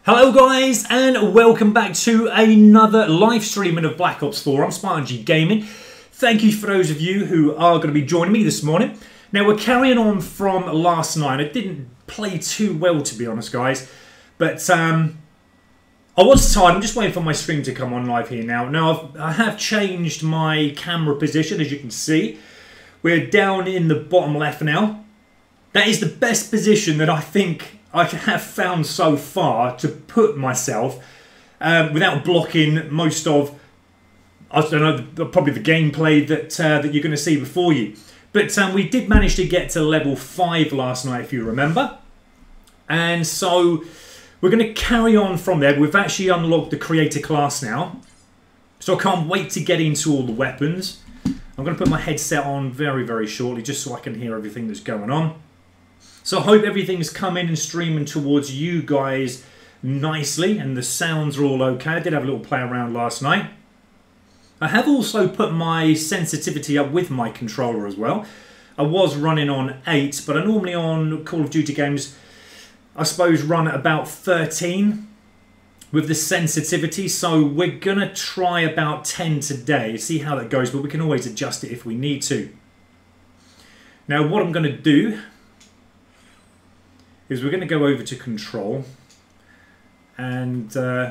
Hello guys and welcome back to another live streaming of Black Ops 4 on Spartan G Gaming. Thank you for those of you who are going to be joining me this morning. Now we're carrying on from last night. I didn't play too well, to be honest guys, but I was tired. I'm just waiting for my stream to come on live here now. Now I have changed my camera position, as you can see. We're down in the bottom left now. That is the best position that I think I have found so far to put myself without blocking most of, I don't know, probably the gameplay that you're going to see before you. But we did manage to get to level 5 last night, if you remember. And so we're going to carry on from there. We've actually unlocked the creator class now. So I can't wait to get into all the weapons. I'm going to put my headset on very, very shortly just so I can hear everything that's going on. So I hope everything's coming and streaming towards you guys nicely and the sounds are all okay. I did have a little play around last night. I have also put my sensitivity up with my controller as well. I was running on 8, but I normally on Call of Duty games, I suppose, run at about 13 with the sensitivity. So we're going to try about 10 today, see how that goes, but we can always adjust it if we need to. Now what I'm going to do is we're going to go over to control, and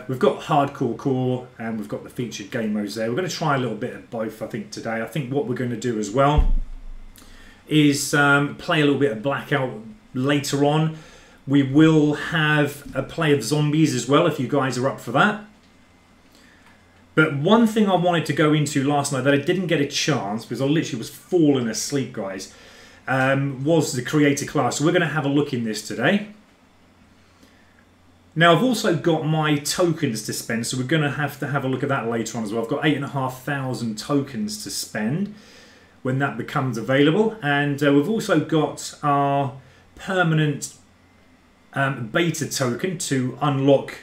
we've got hardcore core and we've got the featured game modes there. We're going to try a little bit of both, I think, today. I think what we're going to do as well is play a little bit of Blackout later on. We will have a play of zombies as well, if you guys are up for that. But one thing I wanted to go into last night that I didn't get a chance, because I literally was falling asleep, guys, was the creator class. So we're going to have a look in this today. Now I've also got my tokens to spend, so we're going to have a look at that later on as well. I've got 8,500 tokens to spend when that becomes available, and we've also got our permanent beta token to unlock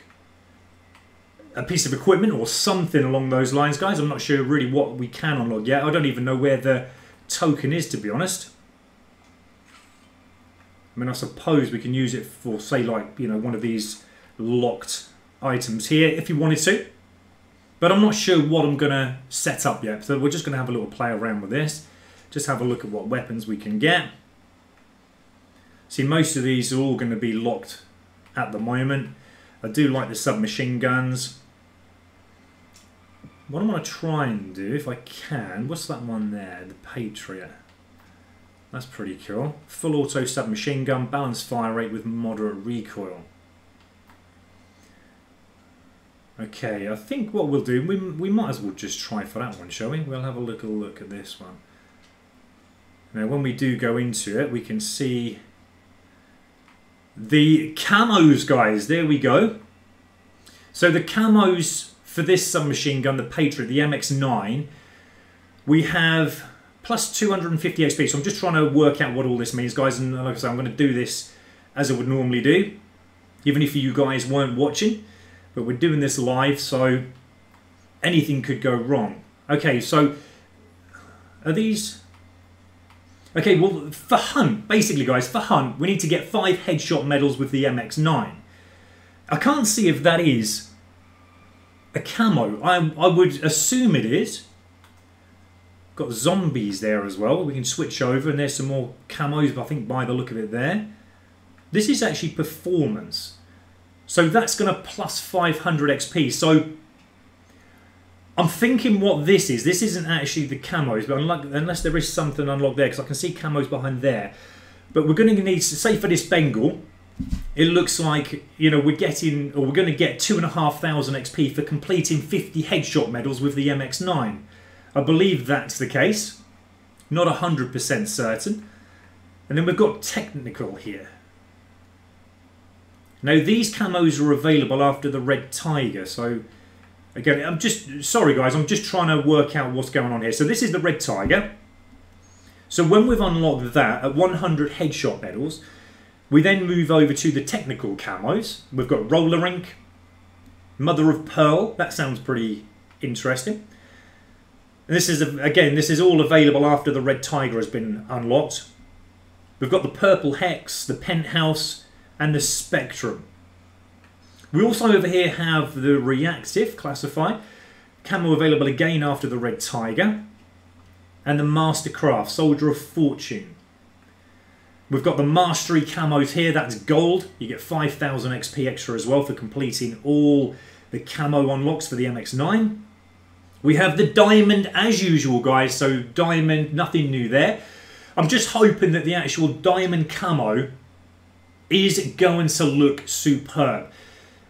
a piece of equipment or something along those lines, guys. I'm not sure really what we can unlock yet. I don't even know where the token is, to be honest. I mean, I suppose we can use it for, say, like, you know, one of these locked items here if you wanted to. But I'm not sure what I'm going to set up yet. So we're just going to have a little play around with this. Just have a look at what weapons we can get. See, most of these are all going to be locked at the moment. I do like the submachine guns. What I'm going to try and do, if I can, what's that one there? The Patriot. That's pretty cool. Full auto submachine gun, balanced fire rate with moderate recoil. Okay, I think what we'll do, we might as well just try for that one, shall we? We'll have a little look at this one. Now, when we do go into it, we can see the camos, guys. There we go. So the camos for this submachine gun, the Patriot, the MX-9, we have plus 250 HP. So I'm just trying to work out what all this means, guys. And like I said, I'm going to do this as I would normally do, even if you guys weren't watching. But we're doing this live, so anything could go wrong. Okay, so are these... Okay, well, for hunt, basically, guys, for hunt, we need to get 5 headshot medals with the MX-9. I can't see if that is a camo. I would assume it is. Got zombies there as well. We can switch over, and there's some more camos, I think, by the look of it there. This is actually performance. So that's going to plus 500 XP. So I'm thinking what this isn't actually the camos, but unless there is something unlocked there, because I can see camos behind there. But we're going to need to, say for this Bengal, it looks like, you know, we're going to get 2,500 XP for completing 50 headshot medals with the MX-9. I believe that's the case. Not 100% certain. And then we've got technical here. Now these camos are available after the Red Tiger, so again, I'm just, sorry guys, I'm just trying to work out what's going on here. So this is the Red Tiger. So when we've unlocked that at 100 headshot medals, we then move over to the technical camos. We've got Roller Ink, Mother of Pearl. That sounds pretty interesting. And this is, again, this is all available after the Red Tiger has been unlocked. We've got the Purple Hex, the Penthouse, and the Spectrum. We also over here have the reactive classify. Camo available again after the red tiger. And the Mastercraft, Soldier of Fortune. We've got the Mastery camos here, that's gold. You get 5,000 XP extra as well for completing all the camo unlocks for the MX-9. We have the Diamond as usual, guys, so Diamond, nothing new there. I'm just hoping that the actual Diamond camo is going to look superb.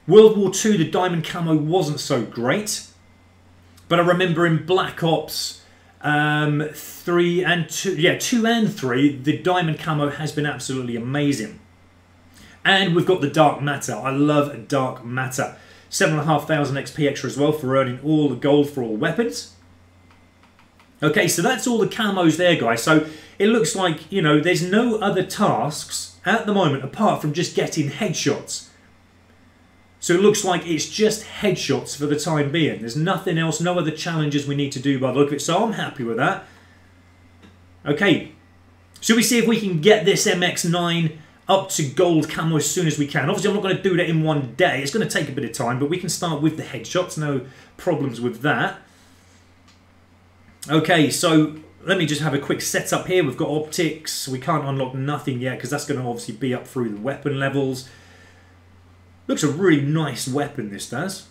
World War II, the Diamond camo wasn't so great, but I remember in Black Ops 3 and 2, yeah, 2 and 3, the Diamond camo has been absolutely amazing. And we've got the Dark Matter. I love Dark Matter. 7,500 XP extra as well for earning all the gold for all weapons. Okay, so that's all the camos there, guys. So it looks like, you know, there's no other tasks at the moment apart from just getting headshots. So it looks like it's just headshots for the time being. There's nothing else, no other challenges we need to do by the look of it. So I'm happy with that. Okay, should we see if we can get this MX-9 up to gold camo as soon as we can? Obviously, I'm not going to do that in one day. It's going to take a bit of time, but we can start with the headshots. No problems with that. Okay, so let me just have a quick setup here. We've got optics. We can't unlock nothing yet because that's going to obviously be up through the weapon levels. Looks a really nice weapon, this does.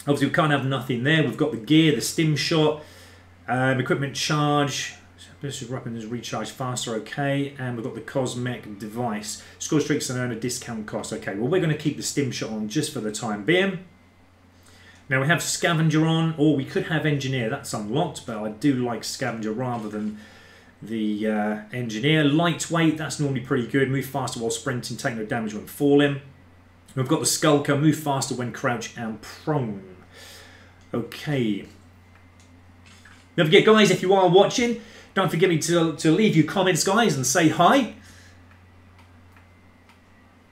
Obviously, we can't have nothing there. We've got the gear, the stim shot, equipment charge. This weapons recharge faster, okay. And we've got the cosmic device. Score streaks and earn a discount cost. Okay, well, we're going to keep the stim shot on just for the time being. Now, we have scavenger on, or we could have engineer. That's unlocked, but I do like scavenger rather than the engineer. Lightweight, that's normally pretty good. Move faster while sprinting, take no damage when falling. We've got the Skulker, move faster when crouch and prone. Okay. Don't forget, guys, if you are watching, don't forget me to leave your comments, guys, and say hi.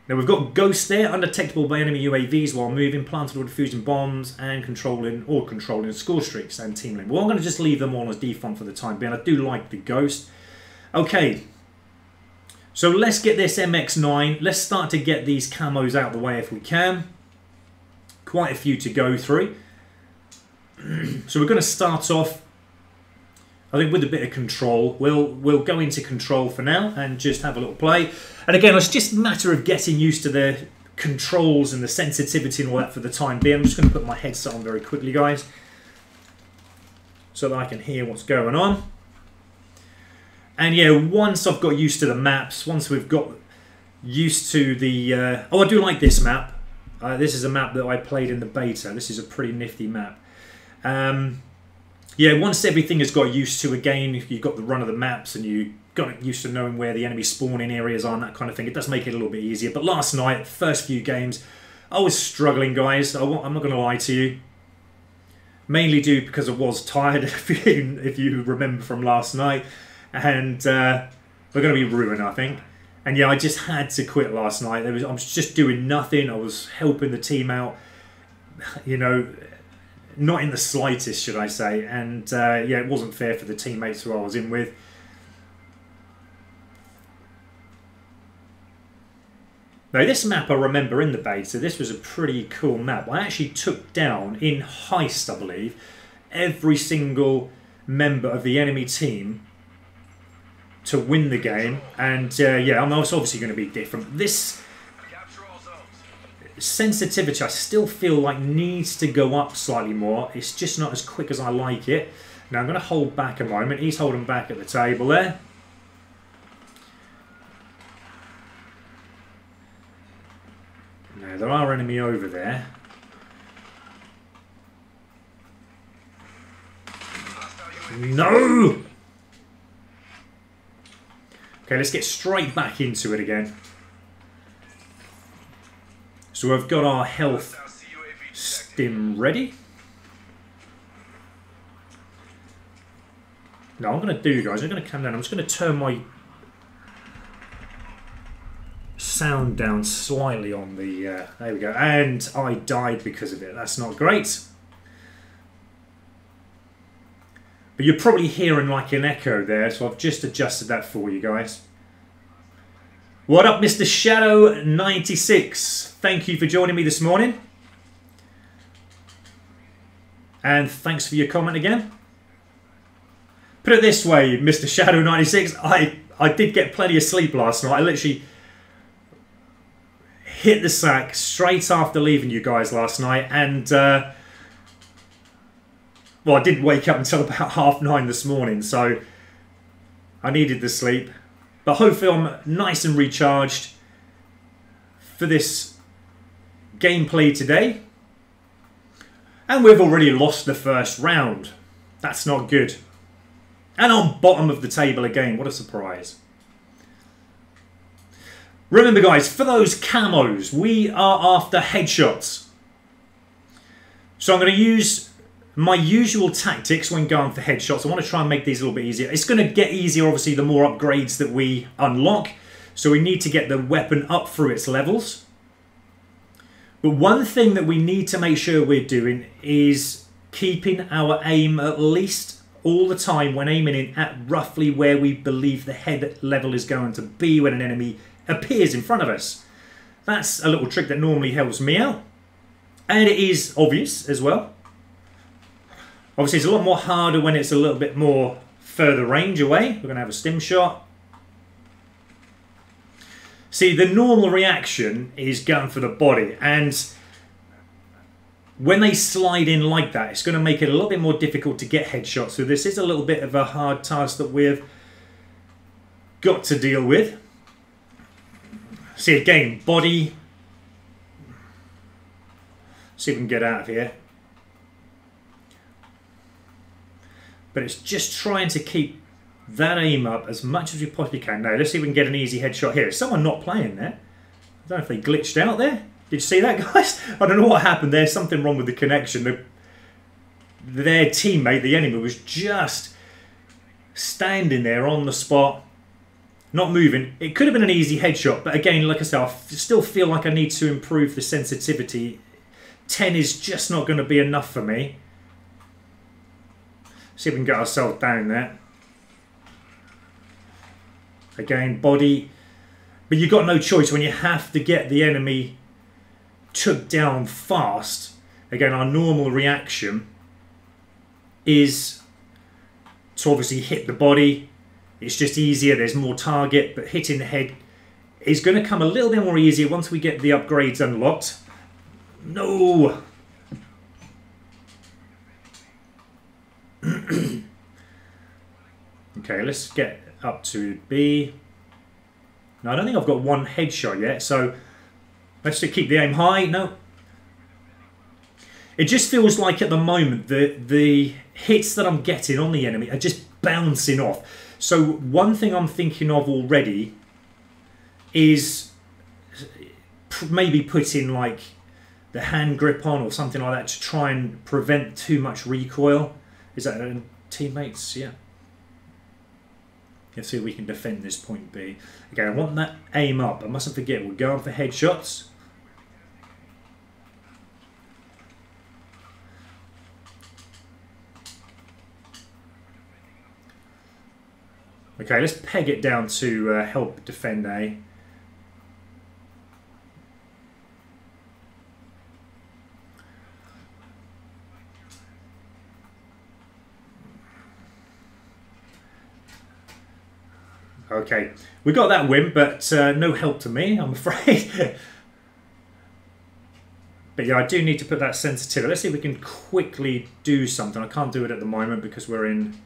Now, we've got Ghost there, undetectable by enemy UAVs while moving, planted or defusing bombs, and controlling score streaks and team limit. Well, I'm going to just leave them all as default for the time being. I do like the Ghost. Okay. So let's get this MX-9. Let's start to get these camos out of the way if we can. Quite a few to go through. So we're going to start off, I think, with a bit of control. We'll go into control for now and just have a little play. And again, it's just a matter of getting used to the controls and the sensitivity and all that for the time being. I'm just going to put my headset on very quickly, guys, so that I can hear what's going on. And yeah, once I've got used to the maps, once we've got used to the... oh, I do like this map. This is a map that I played in the beta. This is a pretty nifty map. Yeah, once everything has got used to, again, if you've got the run of the maps and you got used to knowing where the enemy spawning areas are and that kind of thing, it does make it a little bit easier. But last night, first few games, I was struggling, guys. I'm not going to lie to you. Mainly due because I was tired, if you remember from last night. And we're going to be ruined, I think. And yeah, I just had to quit last night. I was just doing nothing. I was helping the team out, you know, not in the slightest, should I say. And yeah, it wasn't fair for the teammates who I was in with. Now, this map I remember in the beta, this was a pretty cool map. I actually took down, in Heist, I believe, every single member of the enemy team to win the game. And yeah, it's obviously going to be different. This sensitivity, I still feel like needs to go up slightly more. It's just not as quick as I like it. Now I'm going to hold back a moment. He's holding back at the table there. Now there are enemy over there. No! Okay, let's get straight back into it again. So we've got our health stim ready. Now, I'm going to do, guys, I'm going to come down. I'm just going to turn my sound down slightly on the... there we go. And I died because of it. That's not great. But you're probably hearing like an echo there, so I've just adjusted that for you guys. What up, Mr. Shadow 96? Thank you for joining me this morning. And thanks for your comment again. Put it this way, Mr. Shadow 96, I did get plenty of sleep last night. I literally hit the sack straight after leaving you guys last night, and well, I didn't wake up until about 9:30 this morning, so I needed the sleep. But hopefully I'm nice and recharged for this gameplay today. And we've already lost the first round. That's not good. And on bottom of the table again. What a surprise. Remember, guys, for those camos, we are after headshots. So I'm going to use my usual tactics when going for headshots. I want to try and make these a little bit easier. It's going to get easier, obviously, the more upgrades that we unlock. So we need to get the weapon up through its levels. But one thing that we need to make sure we're doing is keeping our aim at least all the time when aiming in at roughly where we believe the head level is going to be when an enemy appears in front of us. That's a little trick that normally helps me out. And it is obvious as well. Obviously, it's a lot more harder when it's a little bit more further range away. We're going to have a stim shot. See, the normal reaction is going for the body. And when they slide in like that, it's going to make it a little bit more difficult to get headshots. So this is a little bit of a hard task that we've got to deal with. See, again, body. See if we can get out of here. But it's just trying to keep that aim up as much as we possibly can. Now, let's see if we can get an easy headshot here. Is someone not playing there? I don't know if they glitched out there. Did you see that, guys? I don't know what happened there. Something wrong with the connection. Their teammate, the enemy, was just standing there on the spot, not moving. It could have been an easy headshot, but again, like I said, I still feel like I need to improve the sensitivity. 10 is just not going to be enough for me. See if we can get ourselves down there. Again, body. But you've got no choice when you have to get the enemy took down fast. Again, our normal reaction is to obviously hit the body. It's just easier. There's more target. But hitting the head is going to come a little bit more easier once we get the upgrades unlocked. No! Okay, let's get up to B. No, I don't think I've got one headshot yet, so let's just keep the aim high. No. It just feels like at the moment the hits that I'm getting on the enemy are just bouncing off. So one thing I'm thinking of already is maybe putting like the hand grip on or something like that to try and prevent too much recoil. Is that teammates? Yeah. Let's see if we can defend this point B. Okay, I want that aim up. I mustn't forget, we're going for headshots. Okay, let's peg it down to help defend A. Okay, we got that win, but no help to me, I'm afraid. But yeah, I do need to put that sensitivity. Let's see if we can quickly do something. I can't do it at the moment because we're in...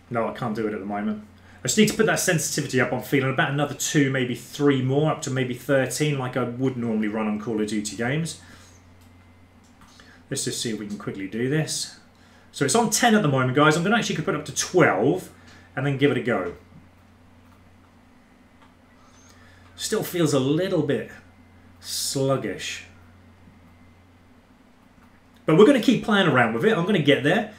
No, I can't do it at the moment. I just need to put that sensitivity up. I'm feeling about another 2, maybe 3 more, up to maybe 13, like I would normally run on Call of Duty games. Let's just see if we can quickly do this. So it's on 10 at the moment, guys. I'm going to actually put it up to 12 and then give it a go. Still feels a little bit sluggish. But we're going to keep playing around with it. I'm going to get there.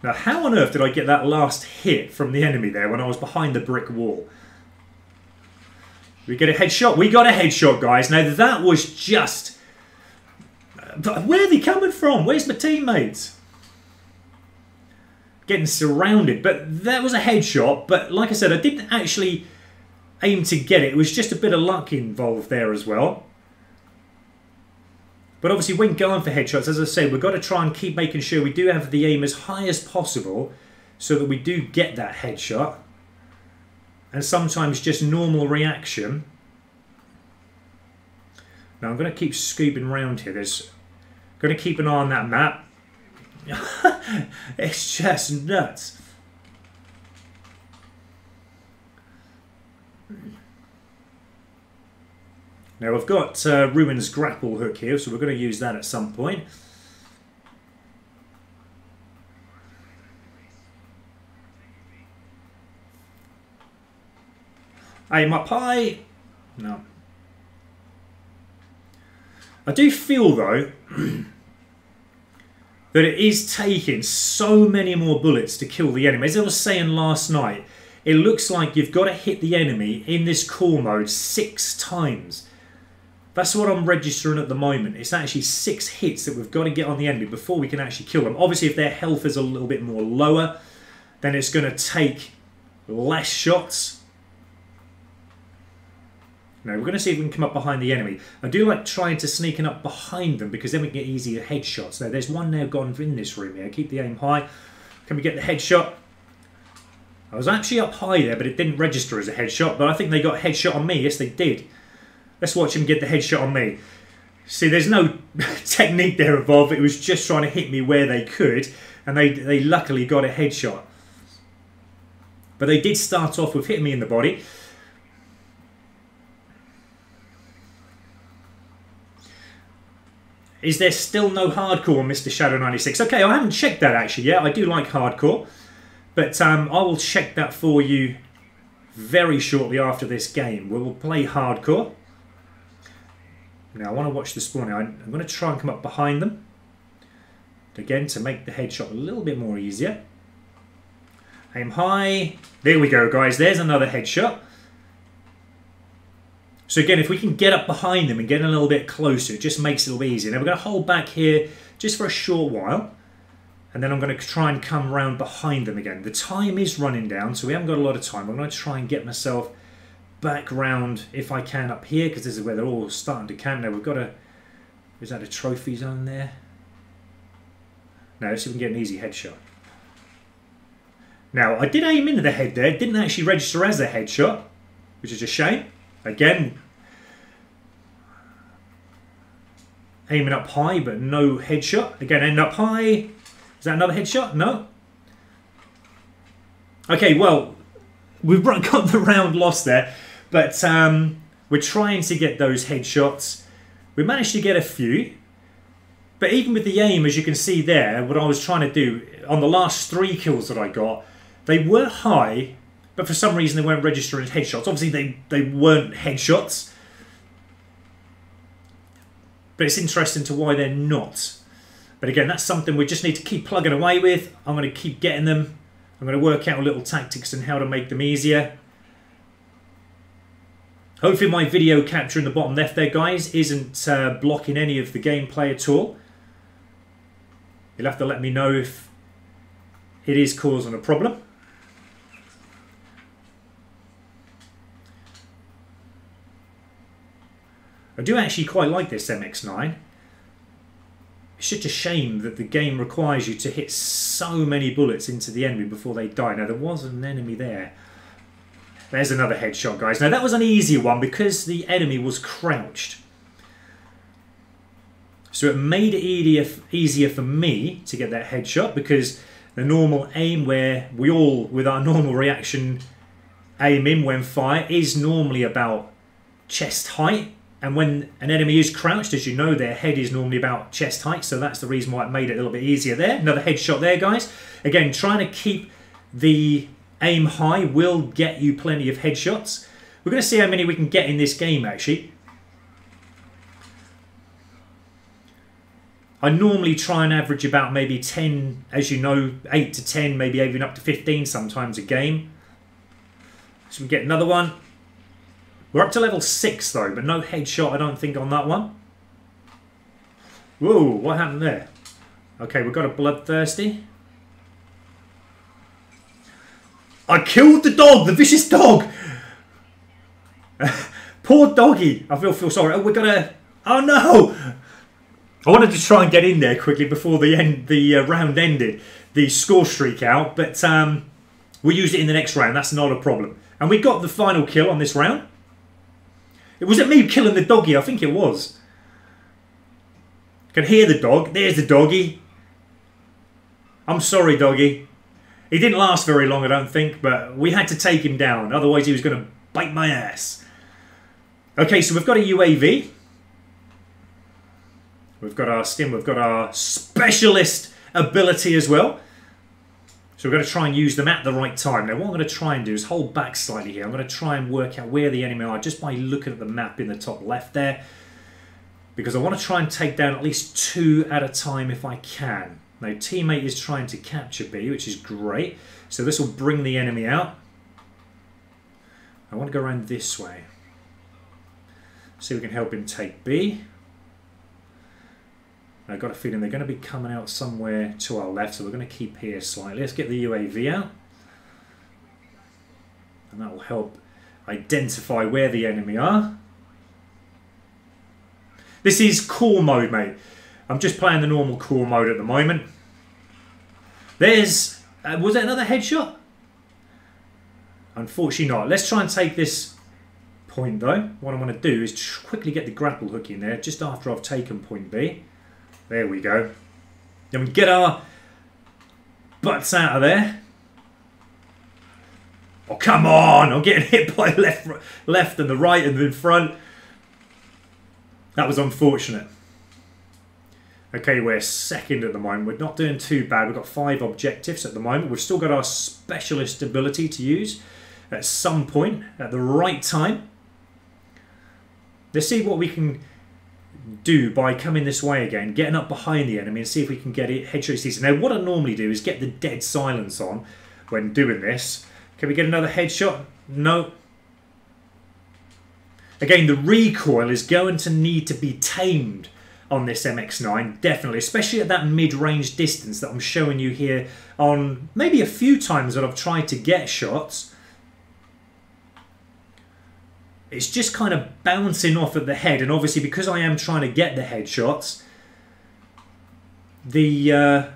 Now, how on earth did I get that last hit from the enemy there when I was behind the brick wall? We get a headshot. We got a headshot, guys. Now, that was just... Where are they coming from? Where's my teammates? getting surrounded. But that was a headshot. But like I said, I didn't actually aim to get it. It was just a bit of luck involved there as well. But obviously when going for headshots, as I say, we've got to try and keep making sure we do have the aim as high as possible so that we do get that headshot. And sometimes just normal reaction. Now I'm going to keep scooping around here. Going to keep an eye on that map. It's just nuts. Now I've got Ruin's grapple hook here, so we're going to use that at some point. Aim up high. No. I do feel though that it is taking so many more bullets to kill the enemy. As I was saying last night, it looks like you've got to hit the enemy in this core mode 6 times. That's what I'm registering at the moment. It's actually 6 hits that we've got to get on the enemy before we can actually kill them. Obviously, if their health is a little bit more lower, then it's going to take less shots. Now, we're going to see if we can come up behind the enemy. I do like trying to sneaking up behind them because then we can get easier headshots. Now, there's one now gone in this room here. Keep the aim high. Can we get the headshot? I was actually up high there, but it didn't register as a headshot. But I think they got a headshot on me. Yes, they did. Let's watch him get the headshot on me. See, there's no technique there involved. It was just trying to hit me where they could. And they luckily got a headshot. But they did start off with hitting me in the body. Is there still no hardcore, Mr. Shadow 96? Okay, I haven't checked that actually yet. I do like hardcore. But I will check that for you very shortly after this game. We will play hardcore. Now, I want to watch the spawning. I'm going to try and come up behind them. Again, to make the headshot a little bit more easier. Aim high. There we go, guys. There's another headshot. So again, if we can get up behind them and get a little bit closer, it just makes it a little bit easier. Now, we're going to hold back here just for a short while. And then I'm going to try and come around behind them again. The time is running down, so we haven't got a lot of time. I'm going to try and get myself back round, if I can, up here, because this is where they're all starting to camp. Now, we've got a... Is that a trophy zone there? No, let's see if we can get an easy headshot. Now, I did aim into the head there. It didn't actually register as a headshot, which is a shame. Again, aiming up high, but no headshot. Again, aiming up high. Is that another headshot? No. Okay, well, we've got the round lost there, but we're trying to get those headshots. We managed to get a few, but even with the aim, as you can see there, what I was trying to do, on the last 3 kills that I got, they were high, but for some reason they weren't registering as headshots. Obviously, they weren't headshots, but it's interesting to why they're not. But again, that's something we just need to keep plugging away with. I'm going to keep getting them. I'm going to work out little tactics and how to make them easier. Hopefully my video capture in the bottom left there, guys, isn't blocking any of the gameplay at all. You'll have to let me know if it is causing a problem. I do actually quite like this MX-9. It's such a shame that the game requires you to hit so many bullets into the enemy before they die. Now, there was an enemy there. There's another headshot, guys. Now, that was an easier one because the enemy was crouched. So it made it easier for me to get that headshot because the normal aim where we all, with our normal reaction, aim in when fire is normally about chest height. And when an enemy is crouched, as you know, their head is normally about chest height. So that's the reason why it made it a little bit easier there. Another headshot there, guys. Again, trying to keep the aim high will get you plenty of headshots. We're going to see how many we can get in this game, actually. I normally try and average about maybe 10, as you know, 8 to 10, maybe even up to 15 sometimes a game. So we get another one. We're up to level 6 though, but no headshot I don't think on that one. Whoa, what happened there? Okay, we've got a bloodthirsty. I killed the dog, the vicious dog. Poor doggy. I feel sorry. Oh, we're gonna. Oh no! I wanted to try and get in there quickly before the round ended, the score streak out, but we'll use it in the next round. That's not a problem. And we got the final kill on this round. It wasn't me killing the doggy. I think it was. I can hear the dog. There's the doggy. I'm sorry, doggy. He didn't last very long, I don't think, but we had to take him down. Otherwise, he was going to bite my ass. Okay, so we've got a UAV. We've got our stim. We've got our specialist ability as well. So we're going to try and use them at the right time. Now, what I'm going to try and do is hold back slightly here. I'm going to try and work out where the enemy are just by looking at the map in the top left there. Because I want to try and take down at least 2 at a time if I can. Now, teammate is trying to capture B, which is great. So this will bring the enemy out. I want to go around this way. See if we can help him take B. I've got a feeling they're going to be coming out somewhere to our left, so we're going to keep here slightly. Let's get the UAV out. And that will help identify where the enemy are. This is core mode, mate. I'm just playing the normal core mode at the moment. There's... was it another headshot? Unfortunately not. Let's try and take this point, though. What I want to do is quickly get the grapple hook in there just after I've taken point B. There we go. Then we get our butts out of there. Oh, come on! I'm getting hit by left and the right and the front. That was unfortunate. Okay, we're second at the moment. We're not doing too bad. We've got 5 objectives at the moment. We've still got our specialist ability to use at some point, at the right time. Let's see what we can do by coming this way again, getting up behind the enemy and see if we can get it headshot. Now, what I normally do is get the dead silence on when doing this. Can we get another headshot? No. Again, the recoil is going to need to be tamed on this MX-9, definitely, especially at that mid-range distance that I'm showing you here on maybe a few times that I've tried to get shots. It's just kind of bouncing off at the head, and obviously because I am trying to get the headshots, oh,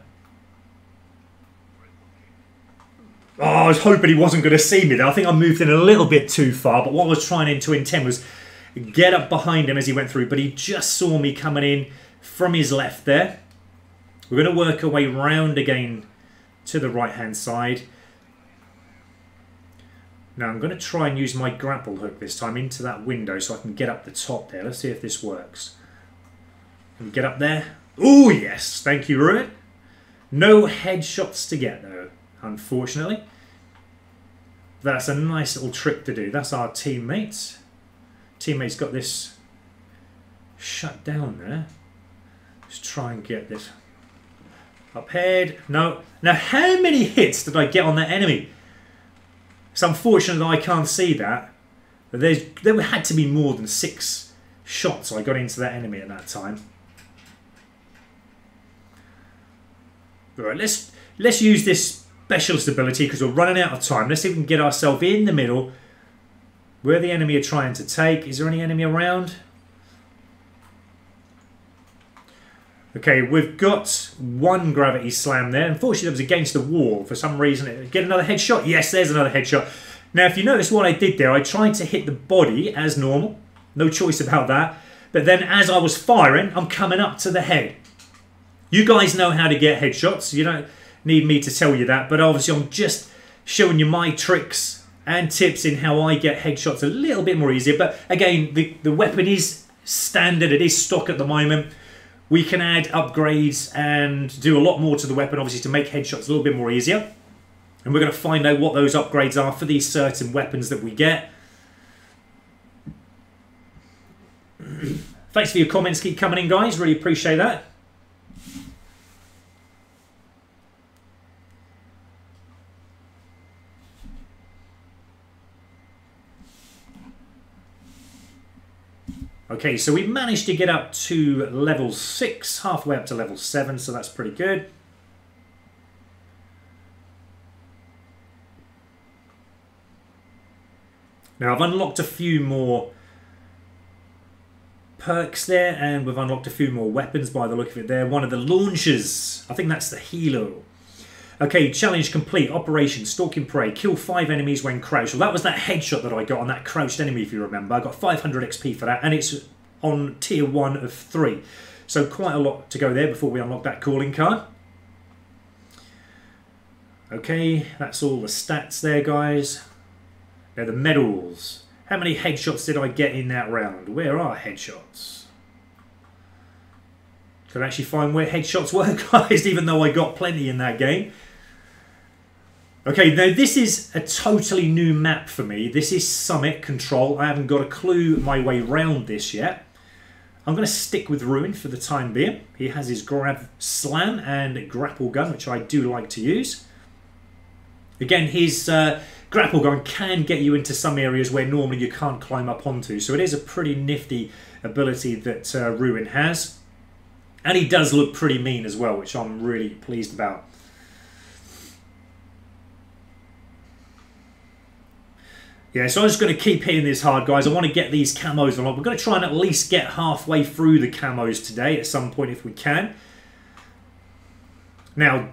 I was hoping he wasn't going to see me there. I think I moved in a little bit too far, but what I was trying to intend was get up behind him as he went through, but he just saw me coming in from his left there. We're going to work our way round again to the right-hand side. Now I'm going to try and use my grapple hook this time into that window so I can get up the top there. Let's see if this works. Can we get up there? Oh yes, thank you, Ruin. No headshots to get though, unfortunately. That's a nice little trick to do. That's our teammates. Teammate's got this shut down there. Let's try and get this up head. No. Now how many hits did I get on that enemy? It's unfortunate that I can't see that. But there had to be more than 6 shots I got into that enemy at that time. Right, let's use this specialist ability because we're running out of time. Let's see if we can get ourselves in the middle where the enemy are trying to take. Is there any enemy around? Okay, we've got 1 gravity slam there. Unfortunately, it was against the wall for some reason. Get another headshot? Yes, there's another headshot. Now, if you notice what I did there, I tried to hit the body as normal. No choice about that. But then as I was firing, I'm coming up to the head. You guys know how to get headshots. You don't need me to tell you that. But obviously, I'm just showing you my tricks and tips in how I get headshots a little bit more easier. But again, the weapon is standard. It is stock at the moment. We can add upgrades and do a lot more to the weapon, obviously, to make headshots a little bit more easier. And we're going to find out what those upgrades are for these certain weapons that we get. Thanks for your comments. Keep coming in, guys. Really appreciate that. Okay, so we managed to get up to level 6, halfway up to level 7, so that's pretty good. Now I've unlocked a few more perks there, and we've unlocked a few more weapons by the look of it there. One of the launchers, I think that's the helo. Okay, challenge complete. Operation Stalking Prey. Kill 5 enemies when crouched. Well, that was that headshot that I got on that crouched enemy, if you remember. I got 500 XP for that, and it's on tier 1 of 3. So quite a lot to go there before we unlock that calling card. Okay, that's all the stats there, guys. Now the medals. How many headshots did I get in that round? Where are headshots? Could I actually find where headshots were, guys, even though I got plenty in that game. Okay, now this is a totally new map for me. This is Summit Control. I haven't got a clue my way round this yet. I'm going to stick with Ruin for the time being. He has his grab slam and grapple gun, which I do like to use. Again, his grapple gun can get you into some areas where normally you can't climb up onto. So it is a pretty nifty ability that Ruin has. And he does look pretty mean as well, which I'm really pleased about. Yeah, so I'm just going to keep hitting this hard, guys. I want to get these camos on. We're going to try and at least get halfway through the camos today at some point if we can. Now,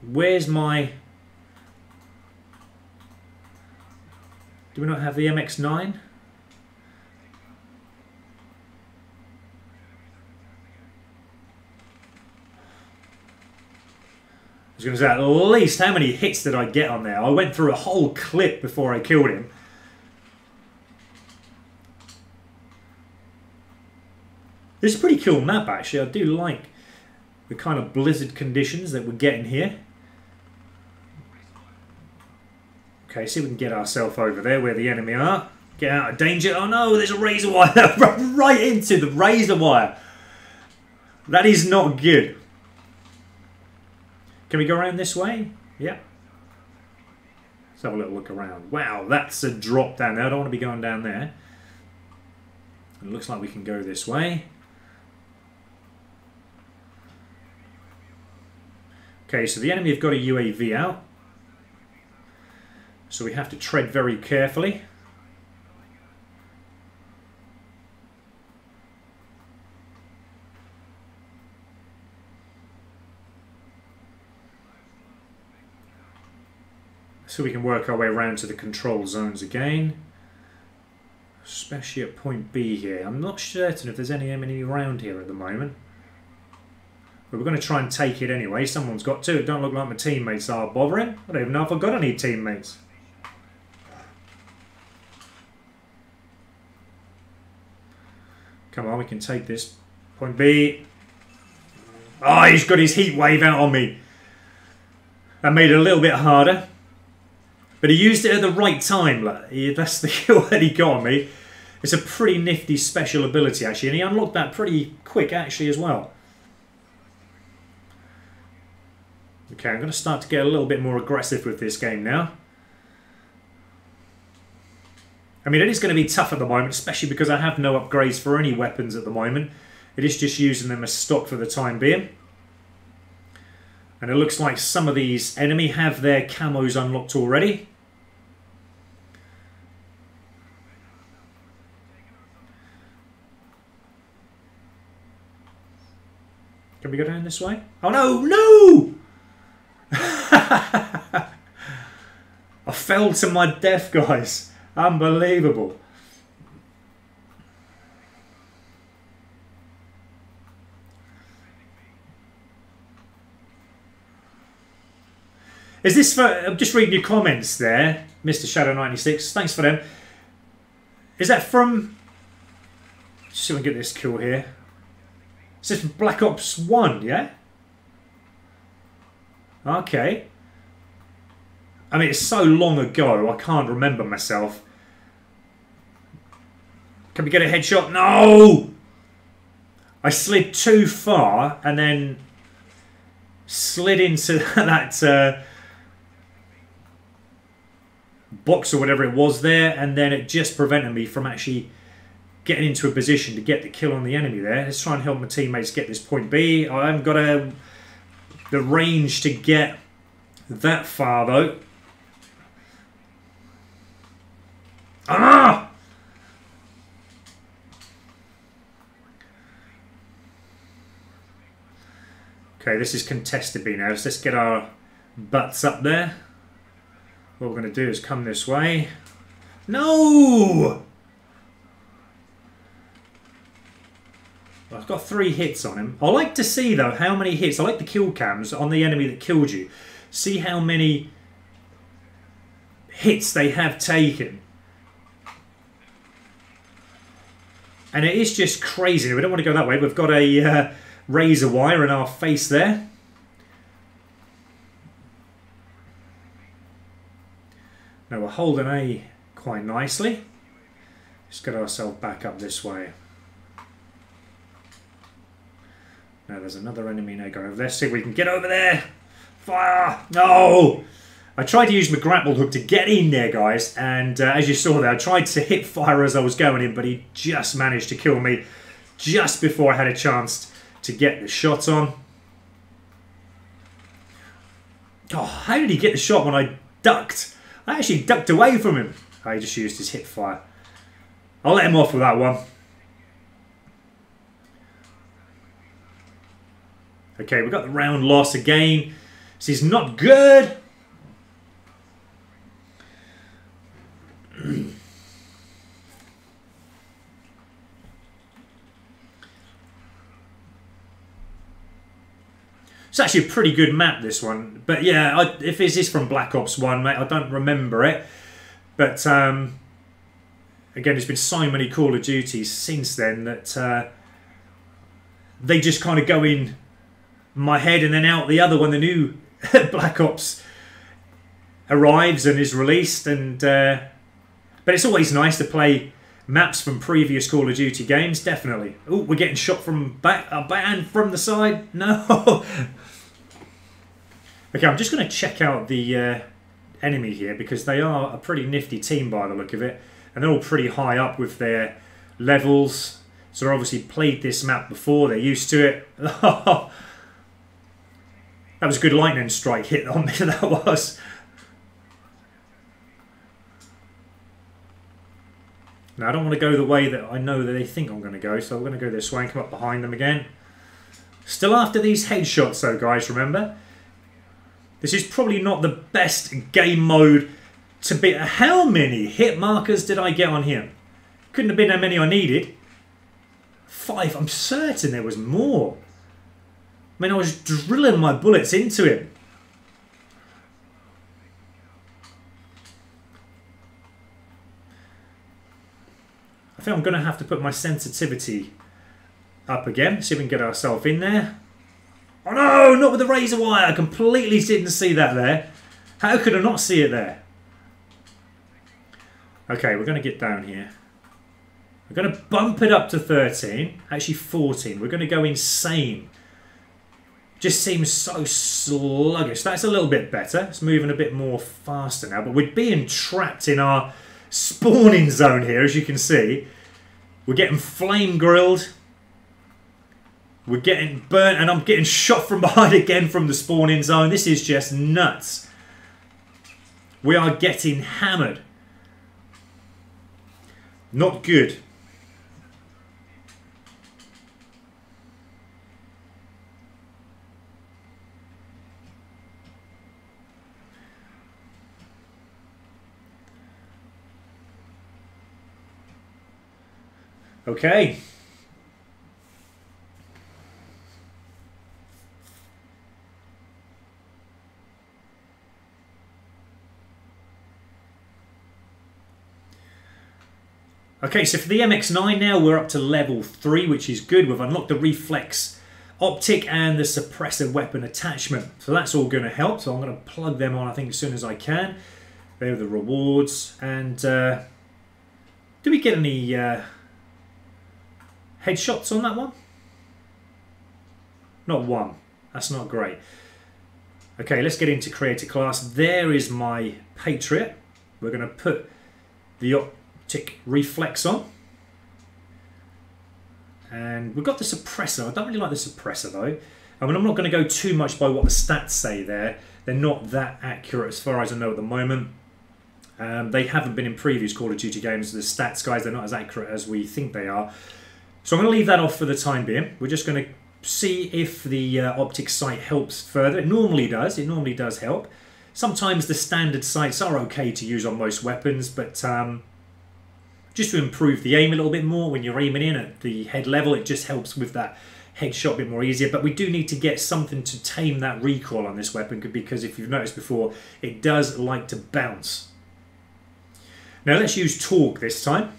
where's my... Do we not have the MX-9? I was going to say, at least how many hits did I get on there? I went through a whole clip before I killed him. This is a pretty cool map, actually. I do like the kind of blizzard conditions that we're getting here. Okay, see if we can get ourselves over there where the enemy are. Get out of danger. Oh no, there's a razor wire. Right into the razor wire. That is not good. Can we go around this way? Yeah. Let's have a little look around. Wow, that's a drop down there. I don't want to be going down there. It looks like we can go this way. Okay, so the enemy have got a UAV out. So we have to tread very carefully. So we can work our way around to the control zones again. Especially at point B here. I'm not certain if there's any enemy around here at the moment. But we're going to try and take it anyway. Someone's got to. It don't look like my teammates are bothering. I don't even know if I've got any teammates. Come on, we can take this. Point B. Oh, he's got his heat wave out on me. That made it a little bit harder. But he used it at the right time. That's the kill that he got on me. It's a pretty nifty special ability, actually. And he unlocked that pretty quick, actually, as well. Okay, I'm going to start to get a little bit more aggressive with this game now. I mean, it is going to be tough at the moment, especially because I have no upgrades for any weapons at the moment. It is just using them as stock for the time being. And it looks like some of these enemy have their camos unlocked already. Can we go down this way? Oh no, no! I fell to my death, guys. Unbelievable. Is this for... I'm just reading your comments there, Mr. Shadow96. Thanks for them. Is that from... Let's see if I can get this kill here. It says from Black Ops 1, yeah? Okay. I mean, it's so long ago, I can't remember myself. Can we get a headshot? No! I slid too far and then slid into that box or whatever it was there, and then it just prevented me from actually getting into a position to get the kill on the enemy there. Let's try and help my teammates get this point B. I haven't got the range to get that far though. Ah! Okay, this is contested B now. So let's get our butts up there. What we're going to do is come this way. No! I've got 3 hits on him. I like to see, though, how many hits. I like the kill cams on the enemy that killed you. See how many hits they have taken. And it is just crazy. We don't want to go that way. We've got a razor wire in our face there. Now we're holding A quite nicely. Just get ourselves back up this way. Now there's another enemy now going over there. See if we can get over there. Fire! No! I tried to use my grapple hook to get in there, guys. And as you saw there, I tried to hit fire as I was going in, but he just managed to kill me just before I had a chance to get the shot on. Oh, how did he get the shot when I ducked? I actually ducked away from him. Oh, he just used his hip fire. I'll let him off with that one. Okay, we've got the round loss again. This is not good. It's actually a pretty good map, this one. But yeah, if this is from Black Ops 1, mate, I don't remember it. But again, there's been so many Call of Duties since then that they just kind of go in my head and then out the other when the new Black Ops arrives and is released. And but it's always nice to play maps from previous Call of Duty games, definitely. Oh, we're getting shot from back and from the side. No. Okay, I'm just going to check out the enemy here because they are a pretty nifty team by the look of it. And they're all pretty high up with their levels. So they're obviously played this map before. They're used to it. That was a good lightning strike hit on me, that was. Now, I don't want to go the way that I know that they think I'm going to go. So I'm going to go this way and come up behind them again. Still after these headshots though, guys, remember? This is probably not the best game mode to be. How many hit markers did I get on him? Couldn't have been how many I needed. 5. I'm certain there was more. I mean, I was drilling my bullets into him. I think I'm going to have to put my sensitivity up again. See if we can get ourselves in there. Oh no, not with the razor wire. I completely didn't see that there. How could I not see it there? Okay, we're going to get down here. We're going to bump it up to 13. Actually 14. We're going to go insane. Just seems so sluggish. That's a little bit better. It's moving a bit more faster now. But we're being trapped in our spawning zone here, as you can see. We're getting flame grilled. We're getting burnt, and I'm getting shot from behind again from the spawning zone. This is just nuts. We are getting hammered. Not good. Okay. Okay, so for the MX-9 now, we're up to level 3, which is good. We've unlocked the reflex optic and the suppressor weapon attachment. So that's all going to help. So I'm going to plug them on, I think, as soon as I can. There are the rewards. And do we get any headshots on that one? Not one. That's not great. Okay, let's get into creator class. There is my Patriot. We're going to put the optic reflex on. And we've got the suppressor. I don't really like the suppressor though. I mean, I'm not going to go too much by what the stats say there. They're not that accurate as far as I know at the moment. They haven't been in previous Call of Duty games. The stats guys, they're not as accurate as we think they are. So I'm going to leave that off for the time being. We're just going to see if the optic sight helps further. It normally does. It normally does help. Sometimes the standard sights are okay to use on most weapons, but just to improve the aim a little bit more when you're aiming in at the head level, it just helps with that headshot a bit more easier. But we do need to get something to tame that recoil on this weapon, because if you've noticed before, it does like to bounce. Now let's use torque this time.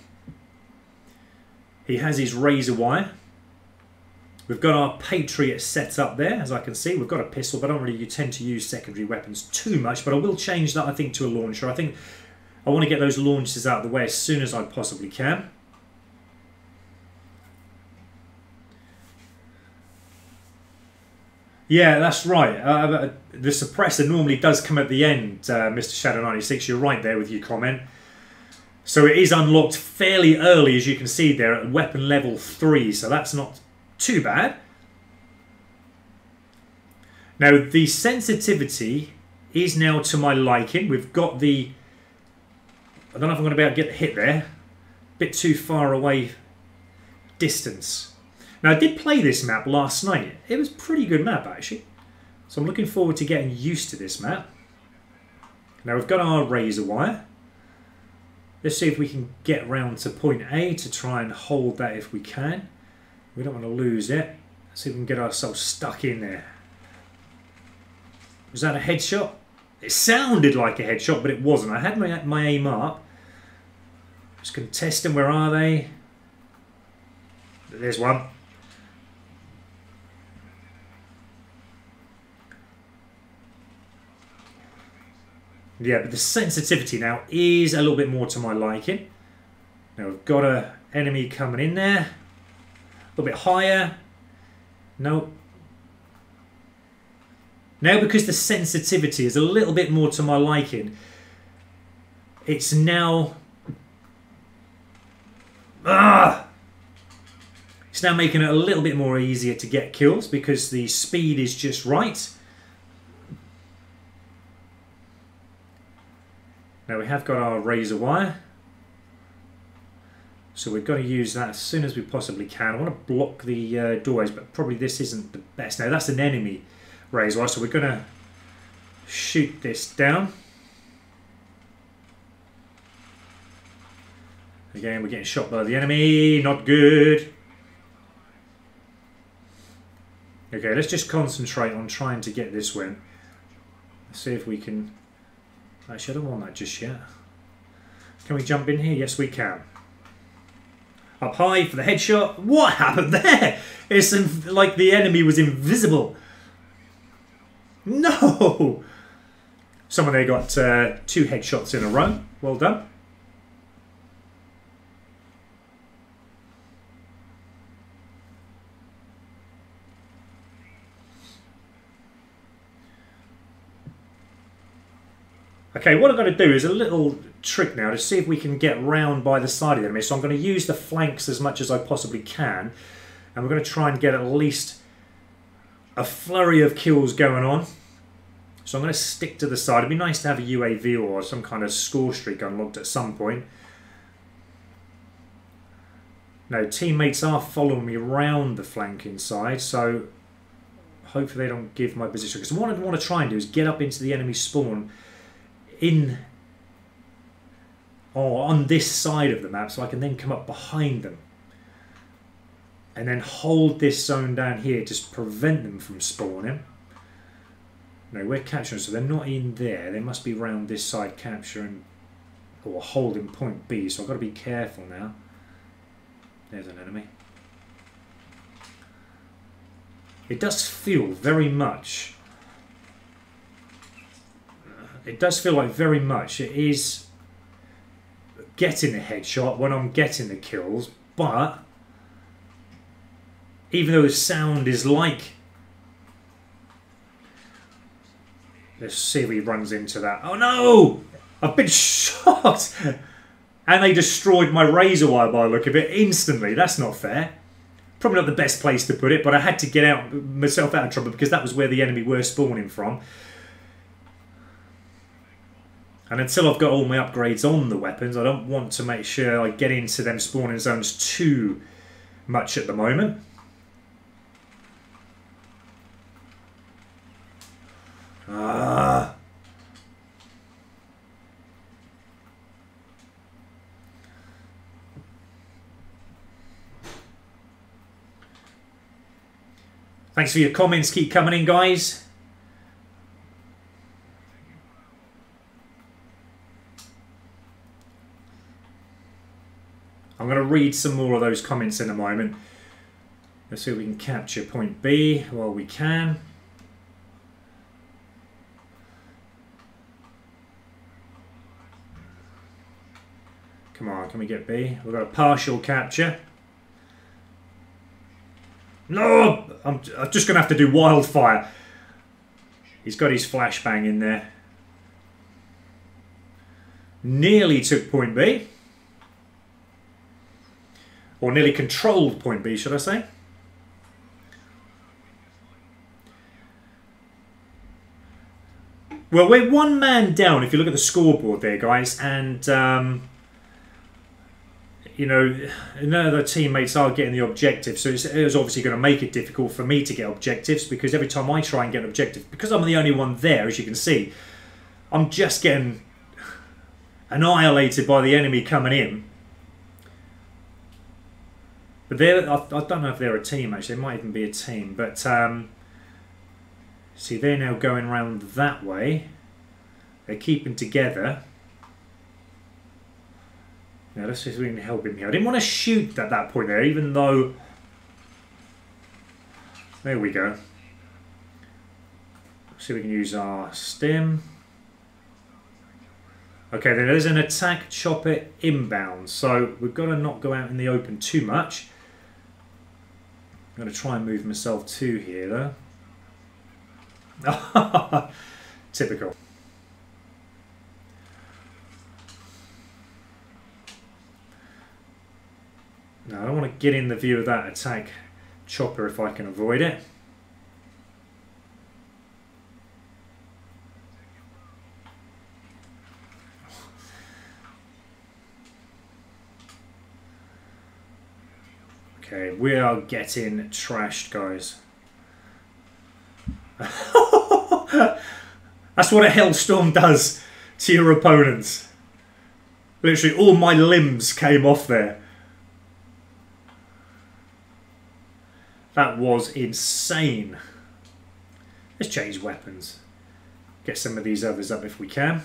He has his razor wire. We've got our Patriot set up there, as I can see. We've got a pistol, but I don't really tend to use secondary weapons too much. But I will change that, I think, to a launcher. I think I want to get those launchers out of the way as soon as I possibly can. Yeah, that's right. The suppressor normally does come at the end, Mr. Shadow96. You're right there with your comment. So it is unlocked fairly early, as you can see there, at weapon level 3. So that's not too bad. Now, the sensitivity is now to my liking. We've got the... I don't know if I'm going to be able to get the hit there. A bit too far away distance. Now, I did play this map last night. It was a pretty good map, actually. So I'm looking forward to getting used to this map. Now, we've got our razor wire. Let's see if we can get round to point A to try and hold that if we can. We don't want to lose it. Let's see if we can get ourselves stuck in there. Was that a headshot? It sounded like a headshot, but it wasn't. I had my aim up. Just contesting, where are they? There's one. Yeah, but the sensitivity now is a little bit more to my liking. Now we've got an enemy coming in there. A little bit higher. Nope. Now, because the sensitivity is a little bit more to my liking, it's now... It's now making it a little bit more easier to get kills because the speed is just right. Now we have got our razor wire. So we've got to use that as soon as we possibly can. I want to block the doorways, but probably this isn't the best. Now that's an enemy razor wire, so we're going to shoot this down. Again, we're getting shot by the enemy. Not good. Okay, let's just concentrate on trying to get this win. Let's see if we can... Actually, I don't want that just yet. Can we jump in here? Yes, we can. Up high for the headshot. What happened there? It's like the enemy was invisible. No! Someone there got 2 headshots in a row. Well done. Okay, what I'm going to do is a little trick now to see if we can get round by the side of the enemy. So I'm going to use the flanks as much as I possibly can. And we're going to try and get at least a flurry of kills going on. So I'm going to stick to the side. It'd be nice to have a UAV or some kind of score streak unlocked at some point. Now, teammates are following me around the flanking side, so hopefully they don't give my position. Because what I want to try and do is get up into the enemy spawn in or on this side of the map, so I can then come up behind them and then hold this zone down here to prevent them from spawning. No, we're capturing, so they're not in there. They must be round this side capturing or holding point B, so I've got to be careful now. There's an enemy. It does feel very much... It does feel like very much it is getting the headshot when I'm getting the kills, but even though the sound is like... Let's see if he runs into that. Oh no! I've been shot! And they destroyed my razor wire by the look of it instantly. That's not fair. Probably not the best place to put it, but I had to get myself out of trouble because that was where the enemy were spawning from. And until I've got all my upgrades on the weapons, I don't want to make sure I get into them spawning zones too much at the moment. Thanks for your comments. Keep coming in, guys. I'm going to read some more of those comments in a moment. Let's see if we can capture point B while we can. Come on, can we get B? We've got a partial capture. No! I'm just going to have to do wildfire. He's got his flashbang in there. Nearly took point B. Or nearly controlled point B, should I say. Well, we're one man down if you look at the scoreboard there, guys. And, you know, none of the teammates are getting the objectives. So it was obviously going to make it difficult for me to get objectives. Because every time I try and get an objective, because I'm the only one there, as you can see, I'm just getting annihilated by the enemy coming in. But I don't know if they're a team, actually. They might even be a team. But, see, they're now going around that way. They're keeping together. Now, let's see if we can help him here. I didn't want to shoot at that point there, even though... There we go. Let's see if we can use our stim. Okay, then there's an attack chopper inbound. So, we've got to not go out in the open too much. I'm going to try and move myself to here, though. Typical. Now, I don't want to get in the view of that attack chopper if I can avoid it. Okay, we are getting trashed, guys. That's what a Hellstorm does to your opponents. Literally, all my limbs came off there. That was insane. Let's change weapons. Get some of these others up if we can.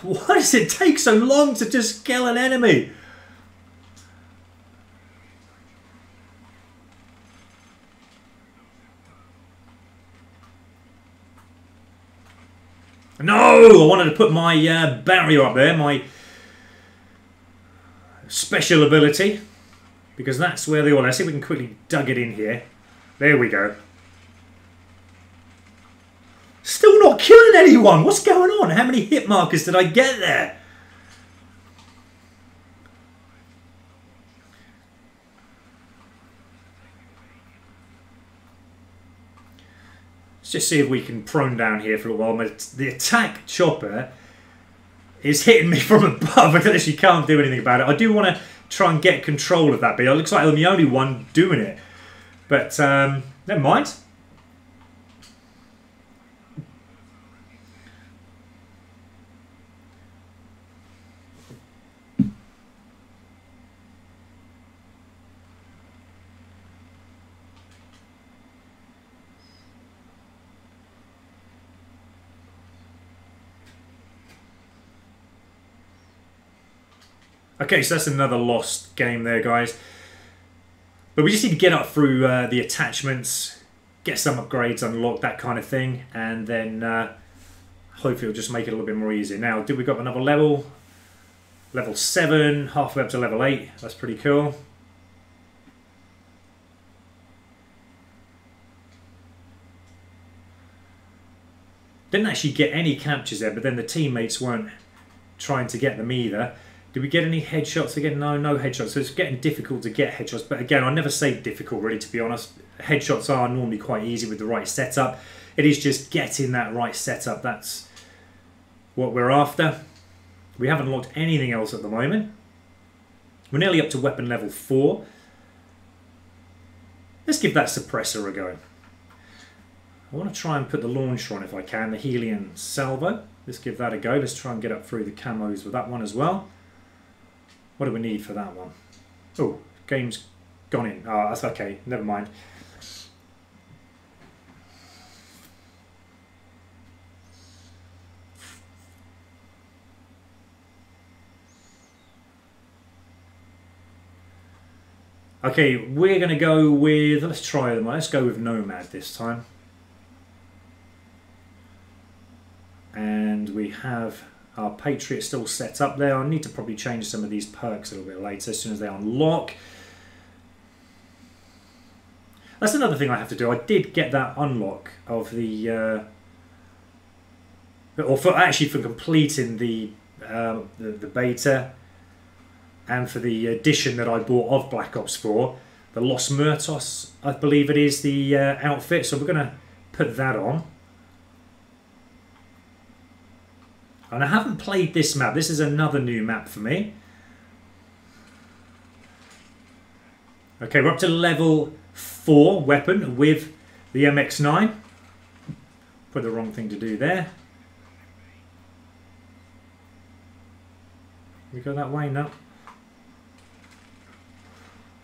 Why does it take so long to just kill an enemy? No! I wanted to put my barrier up there, my special ability, because that's where they all are. Let's see if we can quickly dug it in here. There we go. Still not killing anyone. What's going on? How many hit markers did I get there? Let's just see if we can prone down here for a while. The attack chopper is hitting me from above. I actually can't do anything about it. I do want to try and get control of that, but it looks like I'm the only one doing it. But never mind. Okay, so that's another lost game there, guys. But we just need to get up through the attachments, get some upgrades unlocked, that kind of thing, and then hopefully it'll just make it a little bit more easy. Now, did we got another level? Level 7, halfway up to level 8. That's pretty cool. Didn't actually get any captures there, but then the teammates weren't trying to get them either. Did we get any headshots again? No, no headshots. So it's getting difficult to get headshots. But again, I never say difficult, really, to be honest. Headshots are normally quite easy with the right setup. It is just getting that right setup. That's what we're after. We haven't locked anything else at the moment. We're nearly up to weapon level 4. Let's give that suppressor a go. I want to try and put the launcher on if I can, the Helium Salvo. Let's give that a go. Let's try and get up through the camos with that one as well. What do we need for that one? Oh, game's gone in. Oh, that's okay. Never mind. Okay, we're going to go with... Let's try them. Let's go with Nomad this time. And we have our Patriot still set up there. I need to probably change some of these perks a little bit later as soon as they unlock. That's another thing I have to do. I did get that unlock of the... actually for completing the beta and for the edition that I bought of Black Ops 4. The Los Muertos, I believe it is, the outfit. So we're going to put that on. And I haven't played this map. This is another new map for me. Okay, we're up to level 4 weapon with the MX-9. Put the wrong thing to do there. We go that way? No.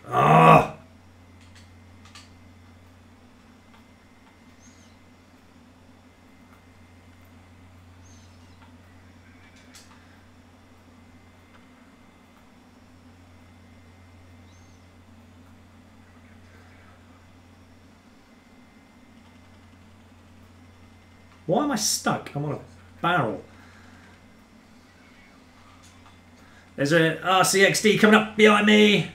Ah! Why am I stuck? I'm on a barrel. There's a RCXD coming up behind me.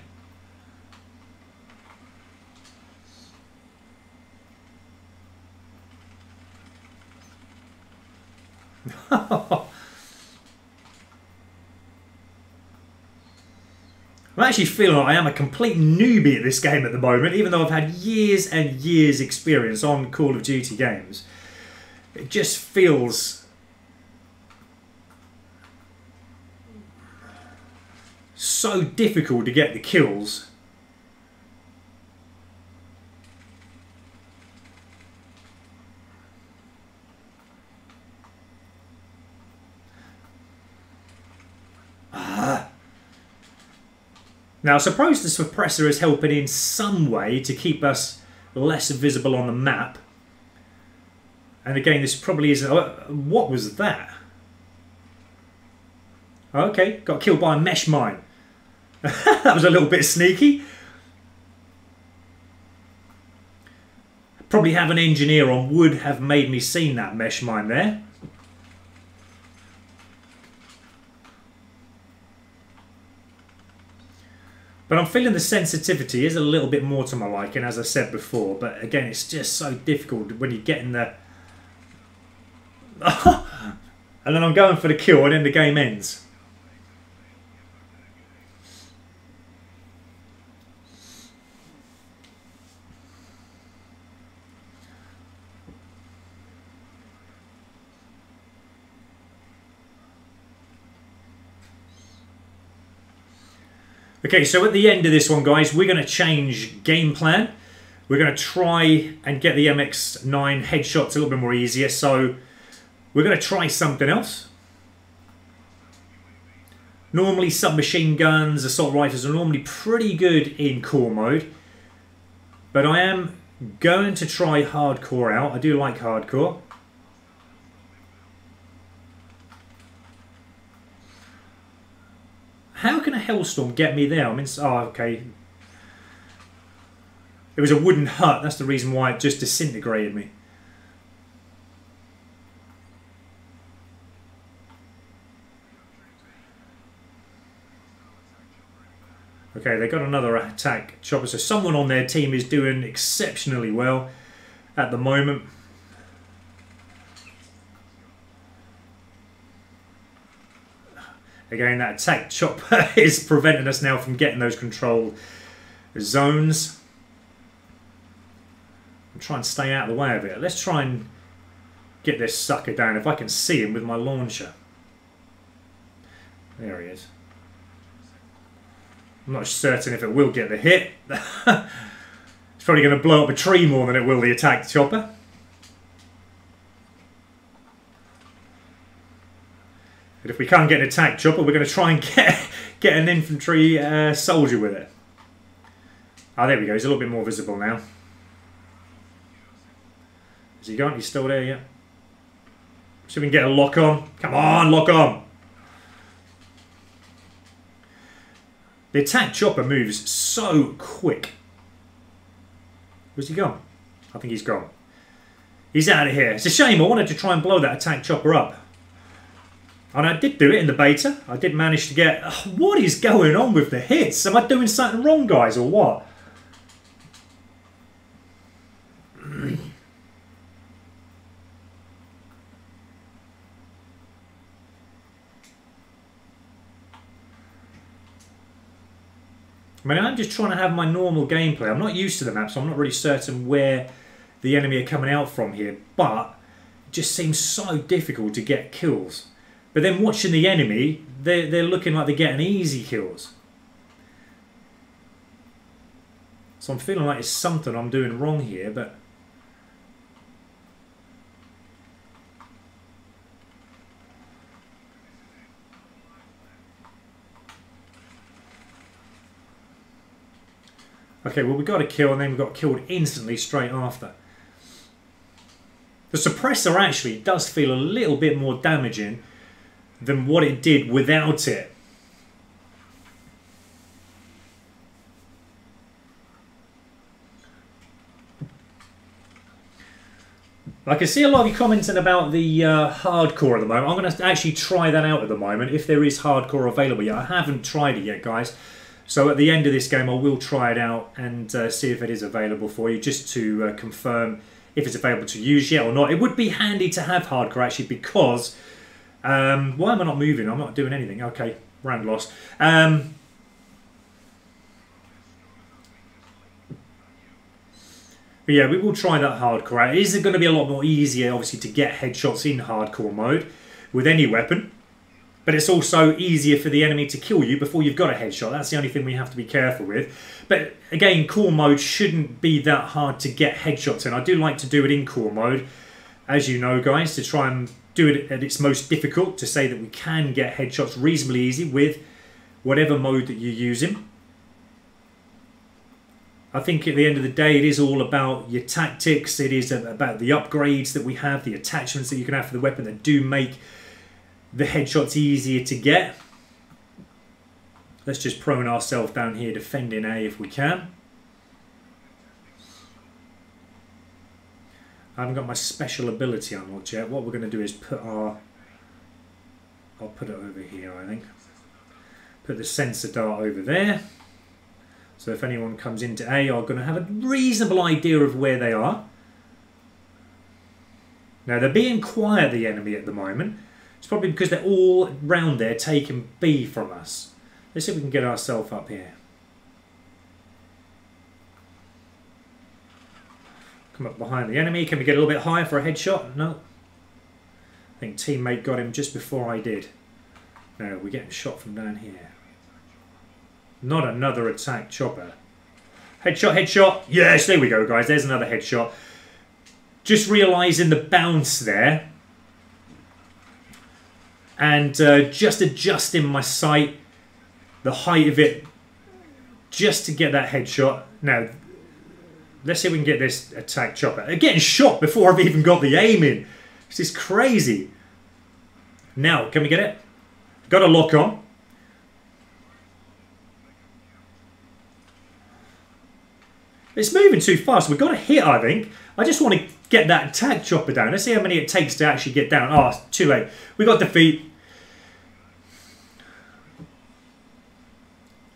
I'm actually feeling like I am a complete newbie at this game at the moment, even though I've had years and years experience on Call of Duty games. It just feels so difficult to get the kills. Now I suppose the suppressor is helping in some way to keep us less visible on the map. And again, this probably isn't... what was that? Okay, got killed by a mesh mine. That was a little bit sneaky. Probably have an engineer on would have made me seen that mesh mine there. But I'm feeling the sensitivity is a little bit more to my liking, as I said before. But again, it's just so difficult when you get in the... and then I'm going for the kill and then the game ends. Okay, so at the end of this one, guys, we're going to change game plan. We're going to try and get the MX-9 headshots a little bit more easier. So we're going to try something else. Normally submachine guns, assault rifles are normally pretty good in core mode. But I am going to try hardcore out. I do like hardcore. How can a Hellstorm get me there? I mean, oh, okay. It was a wooden hut. That's the reason why it just disintegrated me. Okay, they got another attack chopper. So someone on their team is doing exceptionally well at the moment. Again, that attack chopper is preventing us now from getting those controlled zones. I'm trying to stay out of the way of it. Let's try and get this sucker down if I can see him with my launcher. There he is. I'm not certain if it will get the hit. It's probably going to blow up a tree more than it will the attack chopper. But if we can't get an attack chopper, we're going to try and get an infantry soldier with it. Oh, there we go. He's a little bit more visible now. Is he gone? He's still there, yeah. See if we can get a lock on. Come on, lock on. The attack chopper moves so quick. Where's he gone? I think he's gone. He's out of here. It's a shame. I wanted to try and blow that attack chopper up. And I did do it in the beta. I did manage to get... what is going on with the hits? Am I doing something wrong, guys, or what? I mean, I'm just trying to have my normal gameplay. I'm not used to the map, so I'm not really certain where the enemy are coming out from here. But it just seems so difficult to get kills. But then watching the enemy, they're looking like they're getting easy kills. So I'm feeling like it's something I'm doing wrong here, but... Okay, well, we got a kill and then we got killed instantly straight after. The suppressor actually does feel a little bit more damaging than what it did without it. I can see a lot of you commenting about the hardcore at the moment. I'm going to actually try that out at the moment, if there is hardcore available yet. I haven't tried it yet, guys. So at the end of this game, I will try it out and see if it is available for you, just to confirm if it's available to use yet or not. It would be handy to have hardcore, actually, because... why am I not moving? I'm not doing anything. Okay, round lost. But yeah, we will try that hardcore out. It is going to be a lot more easier, obviously, to get headshots in hardcore mode with any weapon. But it's also easier for the enemy to kill you before you've got a headshot. That's the only thing we have to be careful with. But again, core mode shouldn't be that hard to get headshots in. I do like to do it in core mode, as you know, guys, to try and do it at its most difficult, to say that we can get headshots reasonably easy with whatever mode that you're using. I think at the end of the day, it is all about your tactics. It is about the upgrades that we have, the attachments that you can have for the weapon that do make the headshots easier to get. Let's just prone ourselves down here, defending A if we can. I haven't got my special ability unlocked yet. What we're going to do is put our... I'll put it over here, I think. Put the sensor dart over there. So if anyone comes into A, I'm going to have a reasonable idea of where they are. Now, they're being quiet, the enemy, at the moment. It's probably because they're all round there taking B from us. Let's see if we can get ourselves up here. Come up behind the enemy. Can we get a little bit higher for a headshot? No. I think teammate got him just before I did. No, we're getting shot from down here. Not another attack chopper. Headshot, headshot. Yes, there we go, guys. There's another headshot. Just realising the bounce there. And just adjusting my sight, the height of it, just to get that headshot. Now, let's see if we can get this attack chopper. Getting shot before I've even got the aim in. This is crazy. Now, can we get it? Got a lock on. It's moving too fast. We've got a hit, I think. I just want to get that attack chopper down. Let's see how many it takes to actually get down. Oh, it's too late. We got defeat.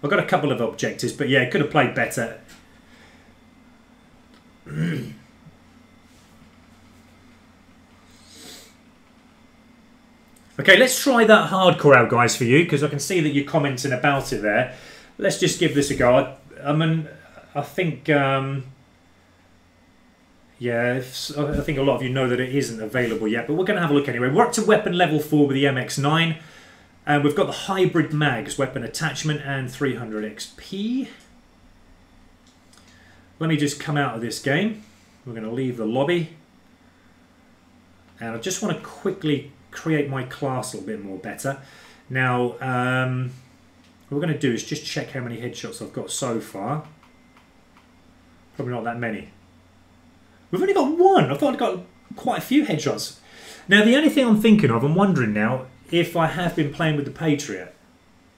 I've got a couple of objectives, but yeah, could have played better. Okay, let's try that hardcore out, guys, for you, because I can see that you're commenting about it there. Let's just give this a go. I think, yeah, I think a lot of you know that it isn't available yet, but we're going to have a look anyway. We're up to weapon level 4 with the MX-9, and we've got the hybrid mags, weapon attachment, and 300 XP. Let me just come out of this game. We're going to leave the lobby, and I just want to quickly create my class a little bit more better. Now, what we're going to do is just check how many headshots I've got so far. Probably not that many. We've only got one. I thought I'd got quite a few headshots. Now, the only thing I'm thinking of, I'm wondering now, if I have been playing with the Patriot.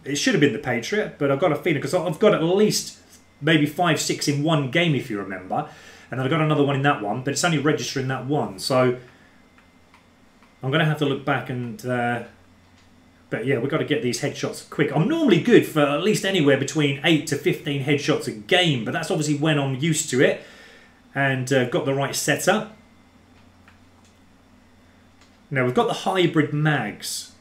It should have been the Patriot, but I've got a feeling, because I've got at least maybe 5, 6 in one game, if you remember. And then I've got another one in that one, but it's only registering that one. So I'm going to have to look back and... but yeah, we've got to get these headshots quick. I'm normally good for at least anywhere between 8 to 15 headshots a game, but that's obviously when I'm used to it and got the right setup. Now, we've got the hybrid mags.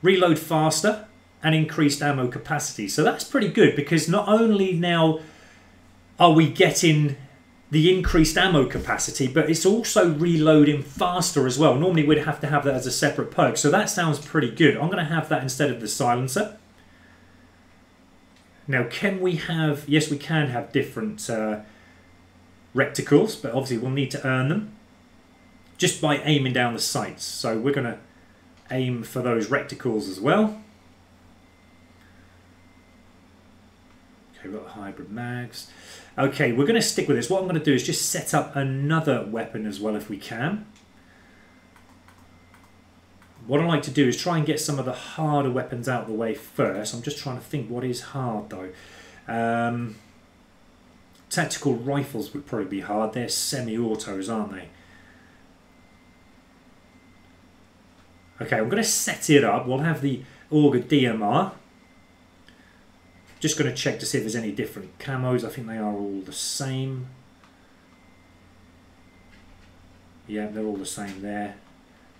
Reload faster and increased ammo capacity. So that's pretty good, because not only now are we getting the increased ammo capacity, but it's also reloading faster as well. Normally we'd have to have that as a separate perk, so that sounds pretty good. I'm going to have that instead of the silencer. Now, can we have... Yes, we can have different reticles, but obviously we'll need to earn them just by aiming down the sights. So we're going to aim for those reticles as well. Okay, we've got the hybrid mags. Okay, we're going to stick with this. What I'm going to do is just set up another weapon as well if we can. What I like to do is try and get some of the harder weapons out of the way first. I'm just trying to think what is hard though. Tactical rifles would probably be hard. They're semi-autos, aren't they? Okay, I'm going to set it up. We'll have the Auger DMR. Just going to check to see if there's any different camos. I think they are all the same. Yeah, they're all the same there.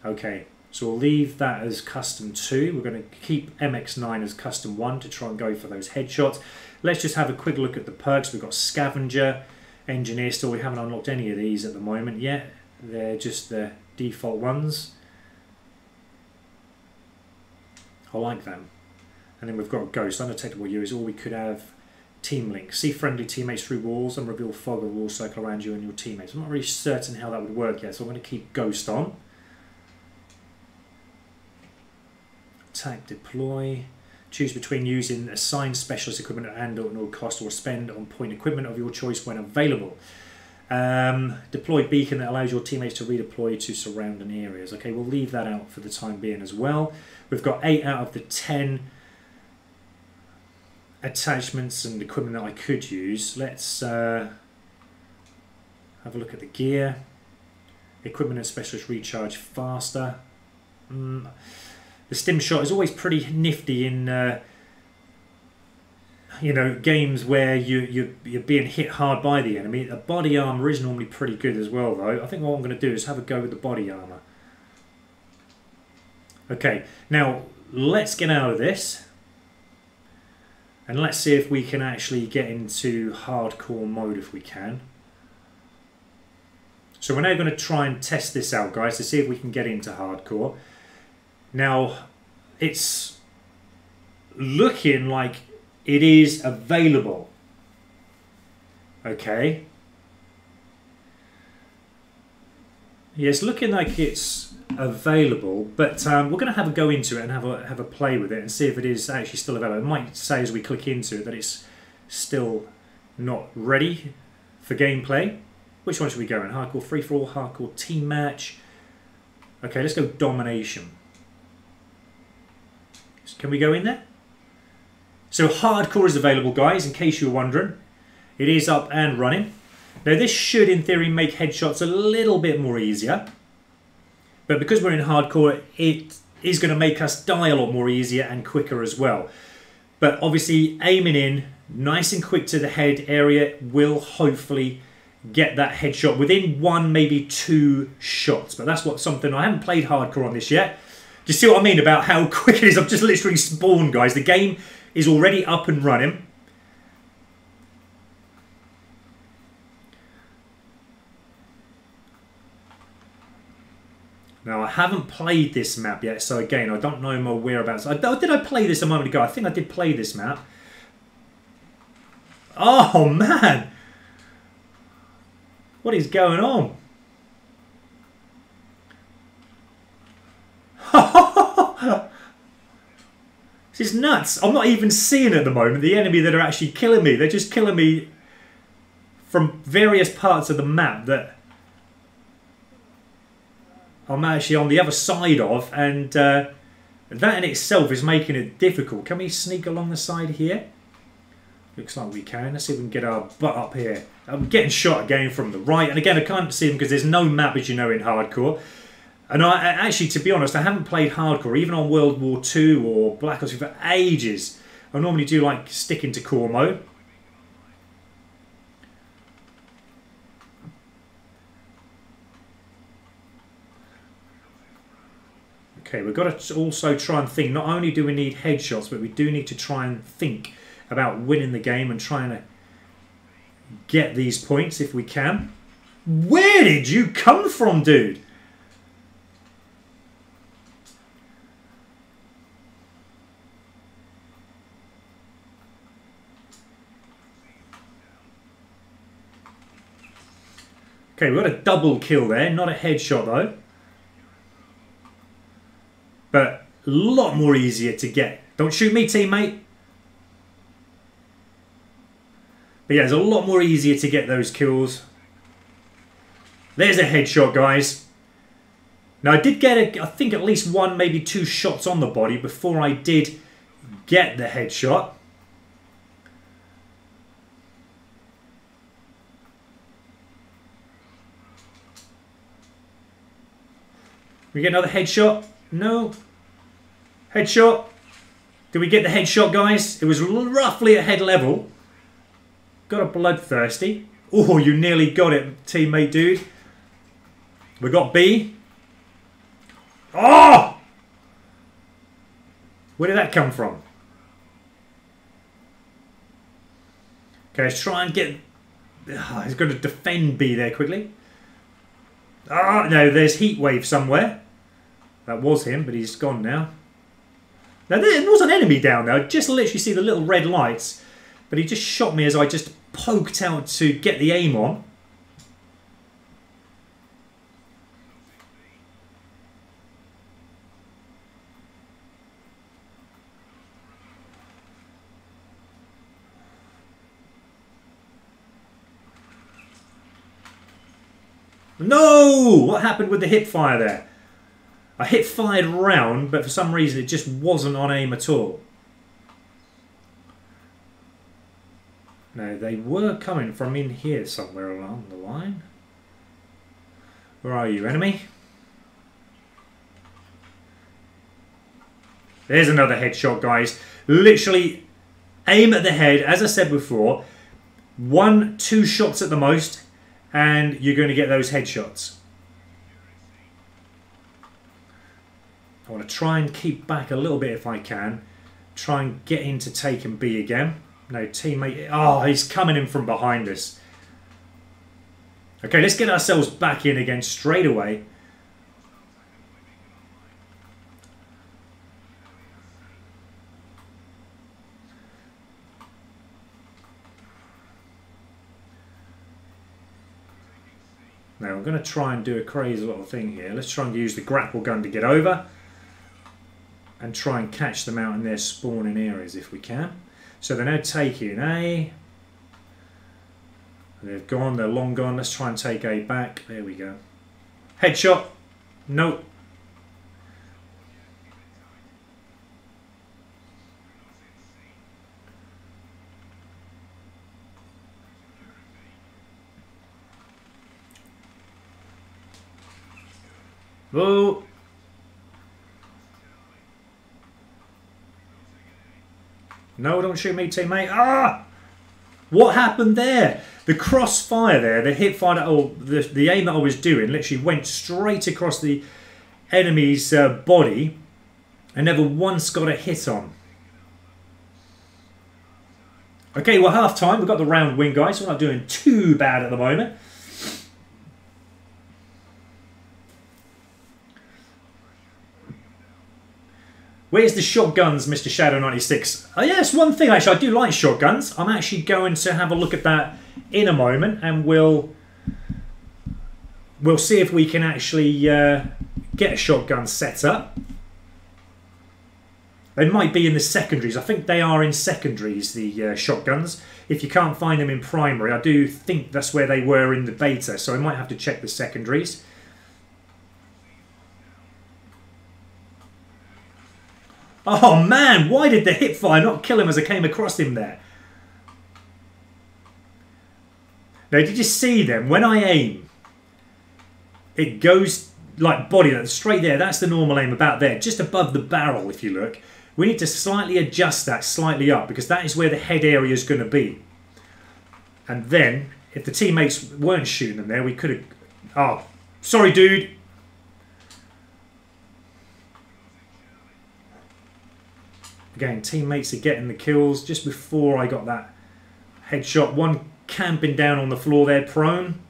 Okay, so we'll leave that as custom 2. We're going to keep MX-9 as custom 1 to try and go for those headshots. Let's just have a quick look at the perks. We've got Scavenger, Engineer still. We haven't unlocked any of these at the moment yet. They're just the default ones. I like them. And then we've got Ghost, undetectable you is all we could have. Team Link, see friendly teammates through walls and reveal fog or wall circle around you and your teammates. I'm not really certain how that would work yet, so I'm going to keep Ghost on. Attack, deploy. Choose between using assigned specialist equipment and at no cost, or spend on point equipment of your choice when available. Deploy beacon that allows your teammates to redeploy to surrounding areas. Okay, we'll leave that out for the time being as well. We've got 8 out of the 10 attachments and equipment that I could use. Let's have a look at the gear. Equipment and specialist recharge faster. The stim shot is always pretty nifty in you know, games where you're being hit hard by the enemy. The body armor is normally pretty good as well, though. I think what I'm going to do is have a go with the body armor. Okay, now let's get out of this. And let's see if we can actually get into hardcore mode if we can. So we're now going to try and test this out, guys, to see if we can get into hardcore. Now, it's looking like it is available. Okay. Yeah, it's looking like it's available, but we're going to have a go into it and have a play with it and see if it is actually still available. It might say as we click into it that it's still not ready for gameplay. Which one should we go in? Hardcore free-for-all, hardcore team match. Okay, let's go domination. Can we go in there? So hardcore is available, guys, in case you were wondering. It is up and running. Now this should, in theory, make headshots a little bit more easier. But because we're in hardcore, it is going to make us die a lot more easier and quicker as well. But obviously, aiming in nice and quick to the head area will hopefully get that headshot within 1, maybe 2 shots. But that's something I haven't played hardcore on this yet. you see what I mean about how quick it is? I've just literally spawned, guys. The game is already up and running. Now, I haven't played this map yet, so again, I don't know my whereabouts. Did I play this a moment ago? I think I did play this map. Oh, man! What is going on? This is nuts. I'm not even seeing at the moment the enemy that are actually killing me. They're just killing me from various parts of the map that I'm actually on the other side of, and that in itself is making it difficult. Can we sneak along the side here? Looks like we can. Let's see if we can get our butt up here. I'm getting shot again from the right, and again I can't see them because there's no map, as you know, in hardcore. And I actually, to be honest, I haven't played hardcore even on World War II or Black Ops for ages. I normally do like sticking to Camo. Okay, we've got to also try and think. Not only do we need headshots, but we do need to try and think about winning the game and trying to get these points if we can. Where did you come from, dude? Okay, we've got a double kill there. Not a headshot, though. But a lot more easier to get. Don't shoot me, teammate. But yeah, it's a lot more easier to get those kills. There's a headshot, guys. Now, I did get, I think, at least one, maybe two shots on the body before I did get the headshot. We get another headshot? No. Headshot. Did we get the headshot, guys? It was roughly at head level. Got a bloodthirsty. Oh, you nearly got it, teammate, dude. We got B. Oh! Where did that come from? Okay, let's try and get... he's going to defend B there quickly. Ah, no, there's Heatwave somewhere. That was him, but he's gone now. Now, there was an enemy down there. I just literally see the little red lights. But he just shot me as I just poked out to get the aim on. No! What happened with the hip fire there? I hip fired round, but for some reason it just wasn't on aim at all. No, they were coming from in here somewhere along the line. Where are you, enemy? There's another headshot, guys. Literally aim at the head, as I said before. 1, 2 shots at the most, and you're going to get those headshots. I want to try and keep back a little bit if I can. Try and get into taking B again. No, teammate. Oh, he's coming in from behind us. Okay, let's get ourselves back in again straight away. Now, I'm going to try and do a crazy little thing here. Let's try and use the grapple gun to get over. And try and catch them out in their spawning areas if we can. So they're now taking A. They've gone, they're long gone. Let's try and take A back. There we go. Headshot. Nope. Whoa. No, don't shoot me, teammate. Ah! What happened there? The crossfire there, the hip fire, the aim that I was doing literally went straight across the enemy's body. I never once got a hit on. Okay, well, half time. We've got the round win, guys. We're not doing too bad at the moment. Where's the shotguns, Mr. Shadow 96? Oh, yeah, it's one thing, actually. I do like shotguns. I'm actually going to have a look at that in a moment, and we'll see if we can actually get a shotgun set up. They might be in the secondaries. I think they are in secondaries, the shotguns. If you can't find them in primary, I do think that's where they were in the beta, so I might have to check the secondaries. Oh man, why did the hip fire not kill him as I came across him there? Now, did you see them? When I aim, it goes like body, straight there. That's the normal aim, about there, just above the barrel, if you look. We need to slightly adjust that slightly up, because that is where the head area is going to be. And then, if the teammates weren't shooting them there, we could have... Oh, sorry, dude. Again, teammates are getting the kills just before I got that headshot. One camping down on the floor there, prone.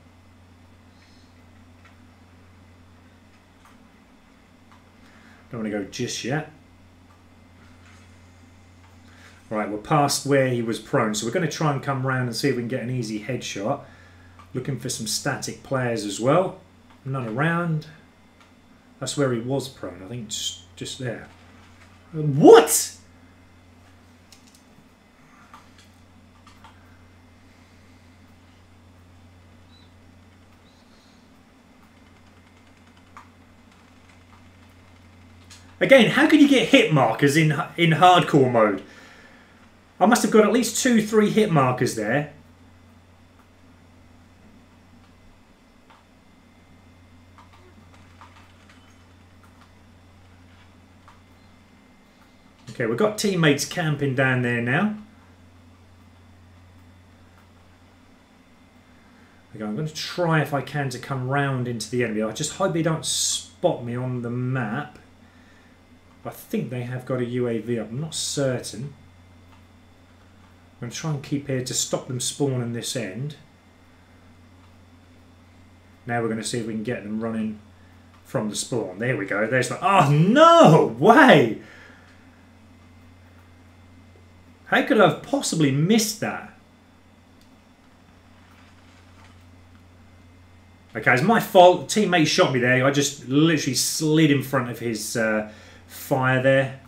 Don't want to go just yet. Right, we're past where he was prone, so we're going to try and come round and see if we can get an easy headshot. Looking for some static players as well. None around. That's where he was prone, I think, just there. What? Again, how can you get hit markers in hardcore mode? I must have got at least 2-3 hit markers there. Okay, we've got teammates camping down there now. Okay, I'm going to try if I can to come round into the enemy. I just hope they don't spot me on the map. I think they have got a UAV up. I'm not certain. I'm going to try and keep here to stop them spawning this end. Now we're going to see if we can get them running from the spawn. There we go. There's the... Oh, no way! How could I have possibly missed that? Okay, it's my fault. Teammate shot me there. I just literally slid in front of his... fire there.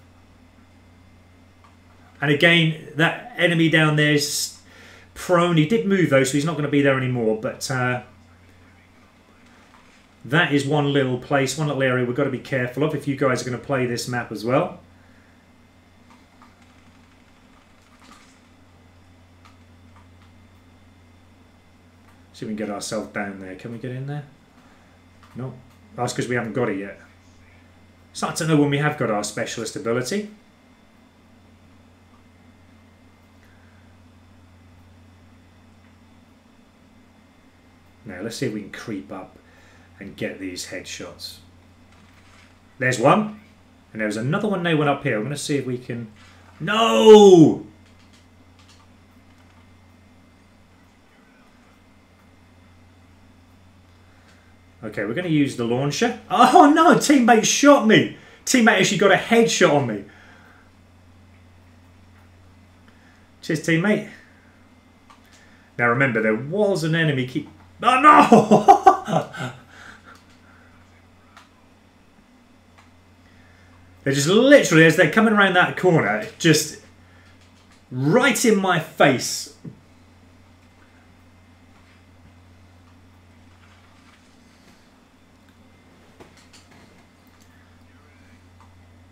And again, that enemy down there is prone. He did move though, so he's not going to be there anymore, but that is one little place, one little area we've got to be careful of if you guys are going to play this map as well. See if we can get ourselves down there. Can we get in there? No. That's because we haven't got it yet. Start to know when we have got our specialist ability. Now let's see if we can creep up and get these headshots. There's one. And there's another one they went up here. I'm going to see if we can... No! Okay, we're going to use the launcher. Oh no, teammate shot me. Teammate actually got a headshot on me. Cheers, teammate. Now remember, there was an enemy keep... Oh no! They're just literally, as they're coming around that corner, just right in my face.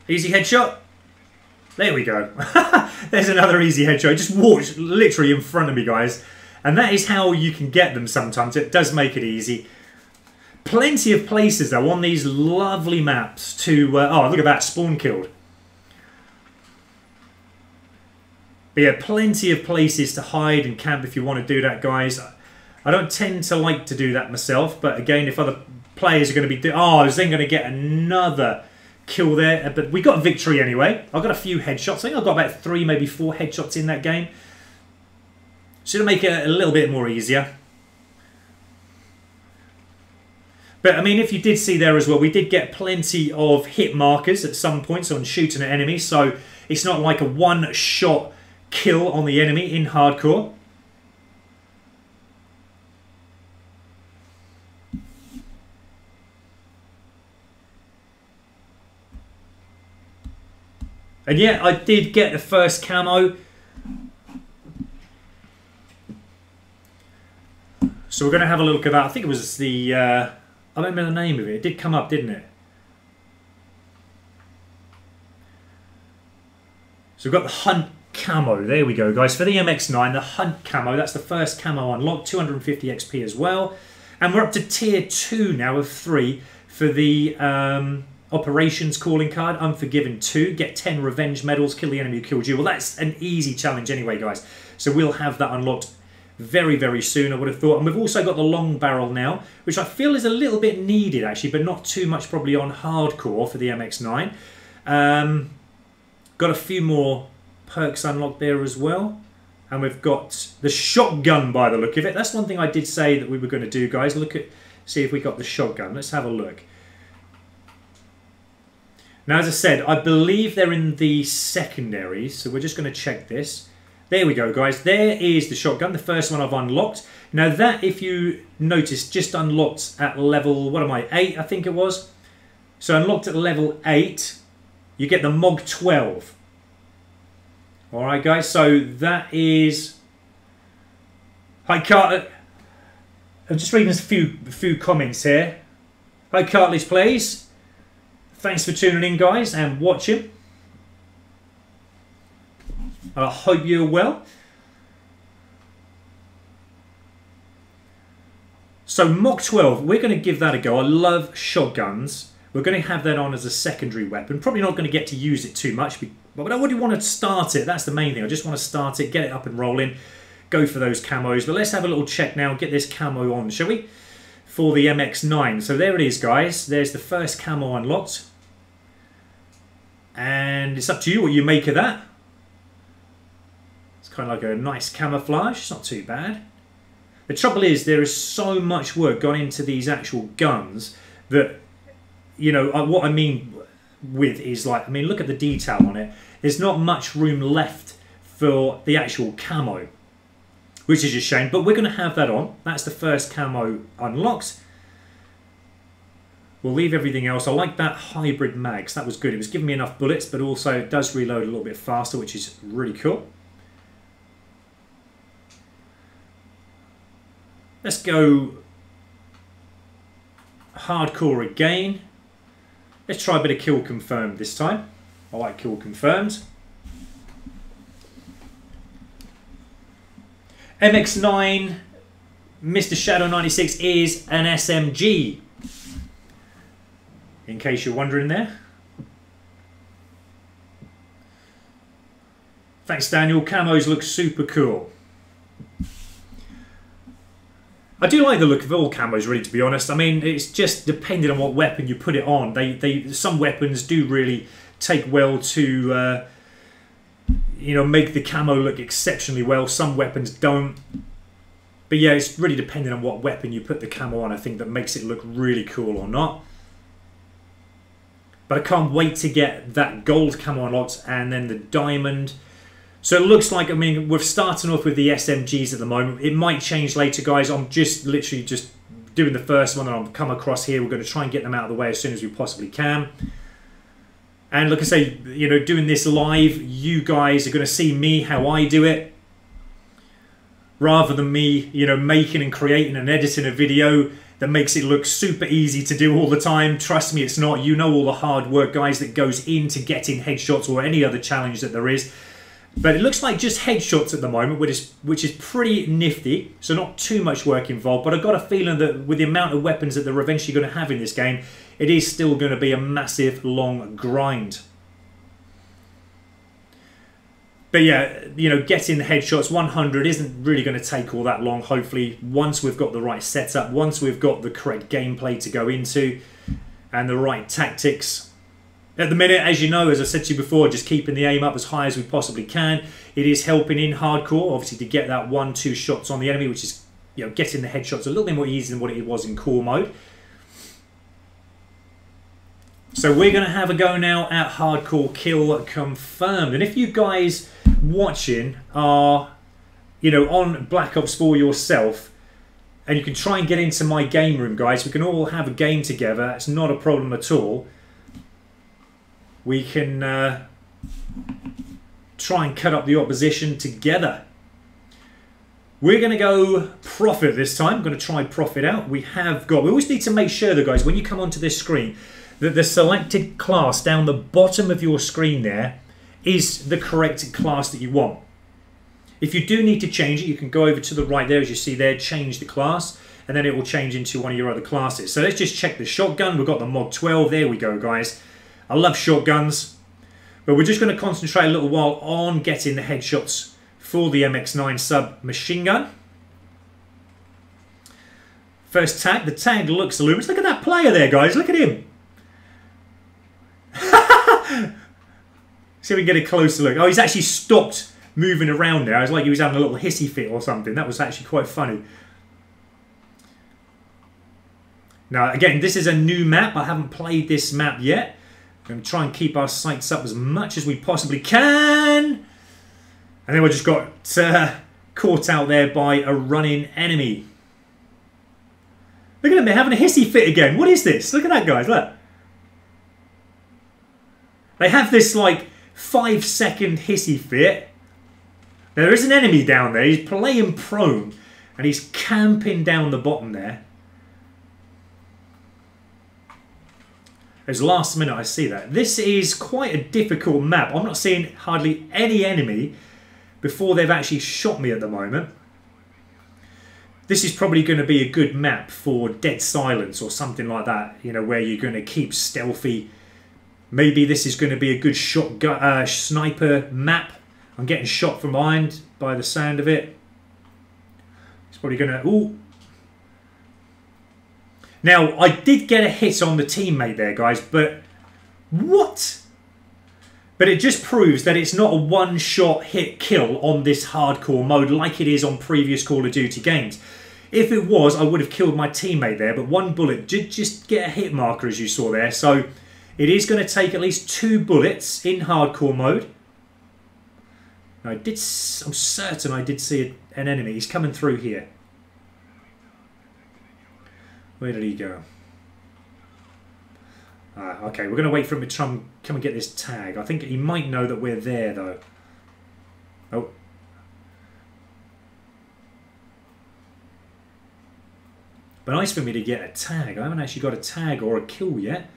Easy headshot. There we go. There's another easy headshot. It just walked literally in front of me, guys. And that is how you can get them sometimes. It does make it easy. Plenty of places, though, on these lovely maps to... oh, look at that. Spawn killed. But yeah, plenty of places to hide and camp if you want to do that, guys. I don't tend to like to do that myself. But again, if other players are going to be... Oh, I was then going to get another... kill there, but we got a victory anyway. I got a few headshots. I think I got about 3, maybe 4 headshots in that game. So to make it a little bit more easier. But I mean, if you did see there as well, we did get plenty of hit markers at some points on shooting at enemies. So it's not like a one-shot kill on the enemy in hardcore. And yeah, I did get the first camo. So we're going to have a look at that. I think it was the... I don't remember the name of it. It did come up, didn't it? So we've got the Hunt Camo. There we go, guys. For the MX-9, the Hunt Camo. That's the first camo unlocked. 250 XP as well. And we're up to tier 2 now of 3 for the... Operations calling card, Unforgiven 2, get 10 revenge medals, kill the enemy who killed you. Well, that's an easy challenge anyway, guys. So we'll have that unlocked very, very soon, I would have thought. And we've also got the long barrel now, which I feel is a little bit needed, actually, but not too much probably on hardcore for the MX-9. Got a few more perks unlocked there as well. And we've got the shotgun by the look of it. That's one thing I did say that we were going to do, guys. See if we got the shotgun. Let's have a look. Now, as I said, I believe they're in the secondaries, so we're just going to check this. There we go, guys. There is the shotgun, the first one I've unlocked. Now, that, if you notice, just unlocked at level, what am I, 8, I think it was. So, unlocked at level 8, you get the MOG 12. Alright, guys, so that is... Hi, Carter. I'm just reading a few comments here. Hi, Cartley's Plays. Thanks for tuning in, guys, and watching. I hope you're well. So, Mach 12, we're going to give that a go. I love shotguns. We're going to have that on as a secondary weapon. Probably not going to get to use it too much, but I would want to start it. That's the main thing. I just want to start it, get it up and rolling, go for those camos. But let's have a little check now, get this camo on, shall we? For the MX-9. So there it is, guys. There's the first camo unlocked. And it's up to you what you make of that. It's kind of like a nice camouflage. It's not too bad. The trouble is, there is so much work gone into these actual guns that, you know, what I mean with is like, I mean, look at the detail on it. There's not much room left for the actual camo, which is a shame, but we're going to have that on. That's the first camo unlocked. We'll leave everything else. I like that hybrid mags. That was good. It was giving me enough bullets, but also it does reload a little bit faster, which is really cool. Let's go hardcore again. Let's try a bit of kill confirmed this time. I like kill confirmed. MX-9 Mr. Shadow 96 is an SMG. In case you're wondering there. Thanks, Daniel. Camos look super cool. I do like the look of all camos, really, to be honest. I mean, it's just depending on what weapon you put it on. Some weapons do really take well to, you know, make the camo look exceptionally well. Some weapons don't. But yeah, it's really depending on what weapon you put the camo on, I think, that makes it look really cool or not. But I can't wait to get that gold camo unlocked and then the diamond. So it looks like, I mean, we're starting off with the SMGs at the moment. It might change later, guys. I'm just literally just doing the first one that I've come across here. We're going to try and get them out of the way as soon as we possibly can. And like I say, you know, doing this live, you guys are going to see me, how I do it. Rather than me, you know, making and creating and editing a video that makes it look super easy to do all the time. Trust me, it's not. You know all the hard work, guys, that goes into getting headshots or any other challenge that there is. But it looks like just headshots at the moment, which is pretty nifty. So not too much work involved. But I've got a feeling that with the amount of weapons that they're eventually going to have in this game, it is still going to be a massive, long grind. But yeah, you know, getting the headshots, 100 isn't really going to take all that long, hopefully, once we've got the right setup, once we've got the correct gameplay to go into, and the right tactics. At the minute, as you know, as I said to you before, just keeping the aim up as high as we possibly can. It is helping in hardcore, obviously, to get that 1-2 shots on the enemy, which is, you know, getting the headshots a little bit more easy than what it was in core mode. So we're going to have a go now at hardcore kill confirmed. And if you guys watching are, you know, on Black Ops 4 yourself, and you can try and get into my game room, guys, we can all have a game together. It's not a problem at all. We can try and cut up the opposition together. We're going to go Profit this time. I'm going to try Profit out. We always need to make sure, though, guys, when you come onto this screen, that the selected class down the bottom of your screen there is the correct class that you want. If you do need to change it, you can go over to the right there, as you see there, change the class, and then it will change into one of your other classes. So let's just check the shotgun. We've got the mod 12. There we go, guys. I love shotguns, but we're just going to concentrate a little while on getting the headshots for the MX-9 submachine gun. First tag. The tag looks luminous. Look at that player there, guys. Look at him. See if we can get a closer look. Oh, he's actually stopped moving around there. It was like he was having a little hissy fit or something. That was actually quite funny. Now, again, this is a new map. I haven't played this map yet. We're going to try and keep our sights up as much as we possibly can. And then we just got caught out there by a running enemy. Look at them, they're having a hissy fit again. What is this? Look at that, guys, look. They have this, like, 5-second hissy fit. There is an enemy down there. He's playing prone. And he's camping down the bottom there. It was last minute I see that. This is quite a difficult map. I'm not seeing hardly any enemy before they've actually shot me at the moment. This is probably going to be a good map for Dead Silence or something like that. You know, where you're going to keep stealthy. Maybe this is going to be a good shotgun, sniper map. I'm getting shot from behind by the sound of it. It's probably going to... Ooh. Now, I did get a hit on the teammate there, guys, but what? But it just proves that it's not a one-shot hit kill on this hardcore mode like it is on previous Call of Duty games. If it was, I would have killed my teammate there, but one bullet did just get a hit marker, as you saw there. So it is going to take at least 2 bullets in hardcore mode. Now, I'm certain I did see an enemy. He's coming through here. Where did he go? Okay, we're going to wait for him to try and come and get this tag. I think he might know that we're there, though. Oh. But nice for me to get a tag. I haven't actually got a tag or a kill yet.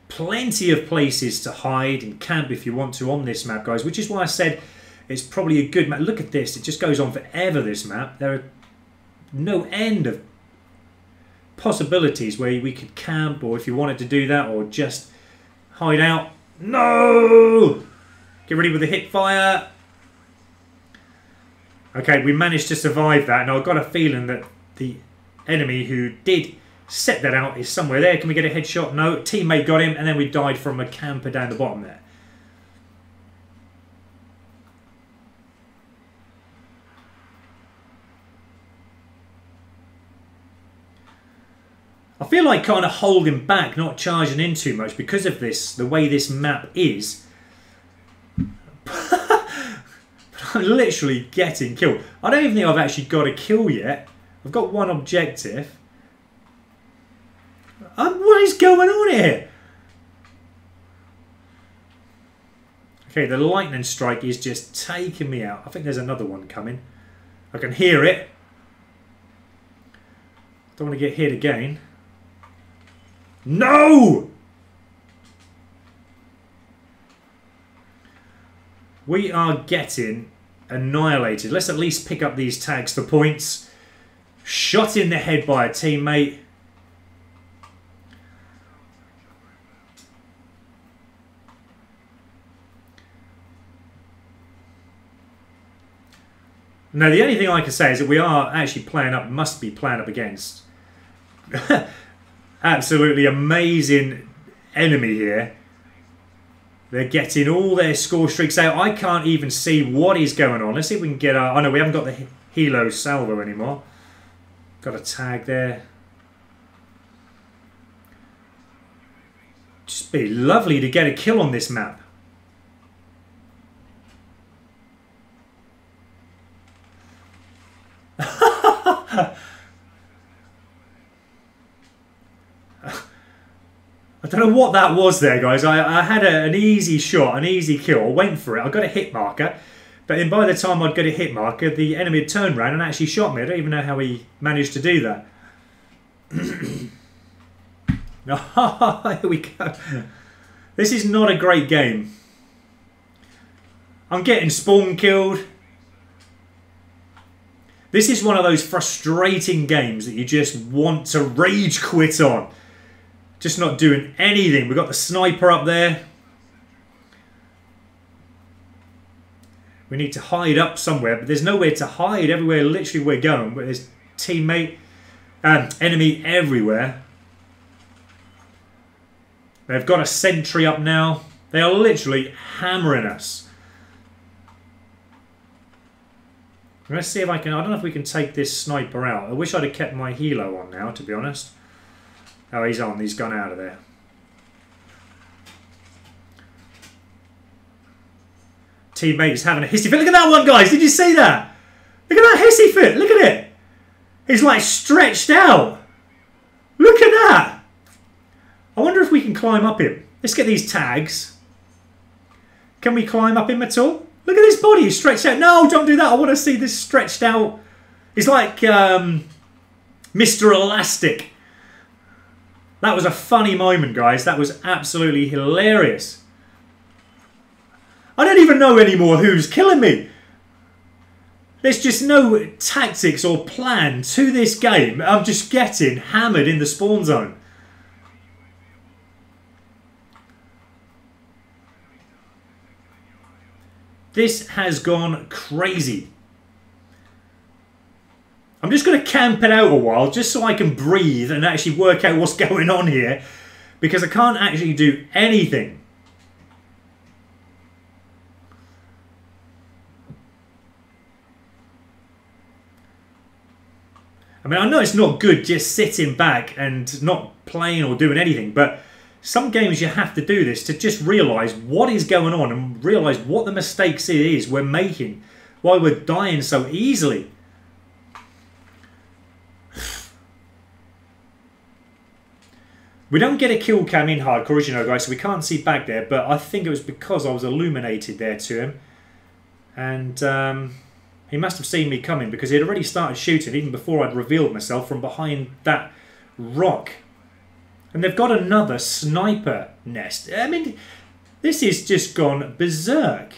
Plenty of places to hide and camp if you want to on this map, guys, which is why I said it's probably a good map. Look at this. It just goes on forever, this map. There are no end of possibilities where we could camp, or if you wanted to do that, or just hide out. No! Get ready with the hip fire. Okay, we managed to survive that, and I've got a feeling that the enemy who did set that out is somewhere there. Can we get a headshot? No. Teammate got him, and then we died from a camper down the bottom there. I feel like kind of holding back, not charging in too much because of this, the way this map is. But I'm literally getting killed. I don't even think I've actually got a kill yet. I've got one objective. What is going on here? Okay, the lightning strike is just taking me out. I think there's another one coming. I can hear it. Don't want to get hit again. No! We are getting annihilated. Let's at least pick up these tags for points. Shot in the head by a teammate. Now, the only thing I can say is that we are actually playing up, must be playing up against Absolutely amazing enemy here. They're getting all their score streaks out. I can't even see what is going on. Let's see if we can get our... Oh no, we haven't got the Hilo Salvo anymore. Got a tag there. Just be lovely to get a kill on this map. I don't know what that was there, guys. I had an easy shot, an easy kill. I went for it. I got a hit marker. But then by the time I'd got a hit marker, the enemy had turned around and actually shot me. I don't even know how he managed to do that. Here we go. This is not a great game. I'm getting spawn killed. This is one of those frustrating games that you just want to rage quit on. Just not doing anything. We've got the sniper up there. We need to hide up somewhere, but there's nowhere to hide. Everywhere, literally, we're going. There's teammate, enemy everywhere. They've got a sentry up now. They are literally hammering us. Let's see if I can... I don't know if we can take this sniper out. I wish I'd have kept my helo on now, to be honest. Oh, he's on. He's gone out of there. Teammate is having a hissy fit. Look at that one, guys. Did you see that? Look at that hissy fit. Look at it. He's like stretched out. Look at that. I wonder if we can climb up him. Let's get these tags. Can we climb up him at all? Look at his body. He's stretched out. No, don't do that. I want to see this stretched out. He's like Mr. Elastic. That was a funny moment, guys. That was absolutely hilarious. I don't even know anymore who's killing me. There's just no tactics or plan to this game. I'm just getting hammered in the spawn zone. This has gone crazy. I'm just going to camp it out a while just so I can breathe and actually work out what's going on here, because I can't actually do anything. I mean, I know it's not good just sitting back and not playing or doing anything, but some games you have to do this to just realise what is going on and realise what the mistakes it is we're making, why we're dying so easily. We don't get a kill cam in hardcore, as you know, guys, so we can't see back there, but I think it was because I was illuminated there to him. And he must have seen me coming, because he had already started shooting even before I'd revealed myself from behind that rock. And they've got another sniper nest. I mean, this is just gone berserk.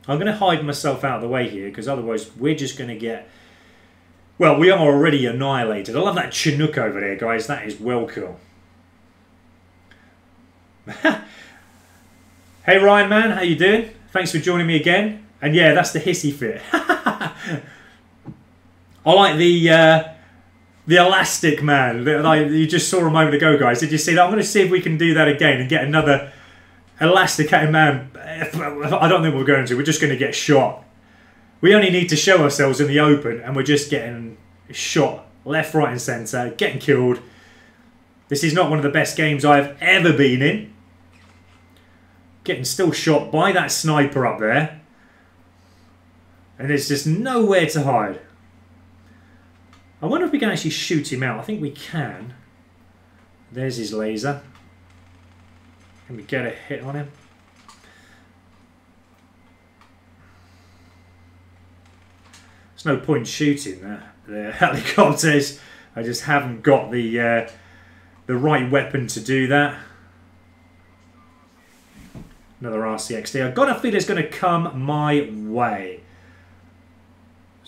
I'm going to hide myself out of the way here, because otherwise we're just going to get... Well, we are already annihilated. I love that Chinook over there, guys. That is well cool. Hey, Ryan, man. How you doing? Thanks for joining me again. And yeah, that's the hissy fit. I like the elastic man that you just saw a moment ago, guys. Did you see that? I'm going to see if we can do that again and get another elasticated man. I don't think we're going to. We're just going to get shot. We only need to show ourselves in the open and we're just getting shot left, right and centre, getting killed. This is not one of the best games I've ever been in. Getting still shot by that sniper up there. And there's just nowhere to hide. I wonder if we can actually shoot him out. I think we can. There's his laser. Can we get a hit on him? There's no point shooting the helicopters. I just haven't got the right weapon to do that. Another RCXD. I've got a feeling it's going to come my way.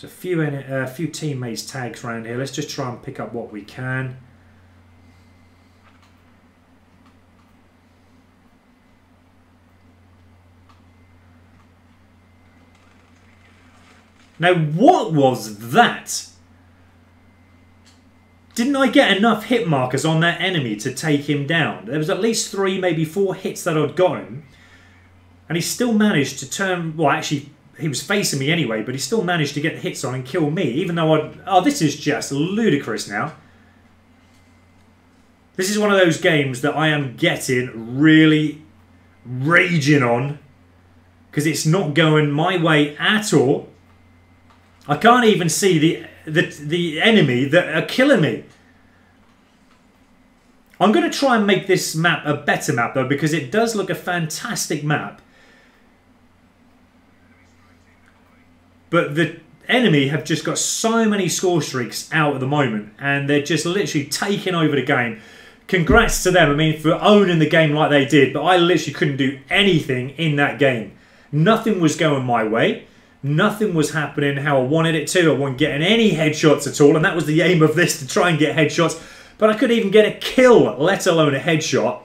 There's a few teammates tags around here. Let's just try and pick up what we can. Now, what was that? Didn't I get enough hit markers on that enemy to take him down? There was at least 3, maybe 4 hits that I'd gotten. And he still managed to turn... Well, actually, he was facing me anyway, but he still managed to get hits on and kill me, even though I'd... Oh, this is just ludicrous now. This is one of those games that I am getting really raging on, because it's not going my way at all. I can't even see the enemy that are killing me. I'm going to try and make this map a better map, though, because it does look a fantastic map. But the enemy have just got so many score streaks out at the moment, and they're just literally taking over the game. Congrats to them, I mean, for owning the game like they did, but I literally couldn't do anything in that game. Nothing was going my way. Nothing was happening how I wanted it to. I wasn't getting any headshots at all, and that was the aim of this, to try and get headshots. But I couldn't even get a kill, let alone a headshot.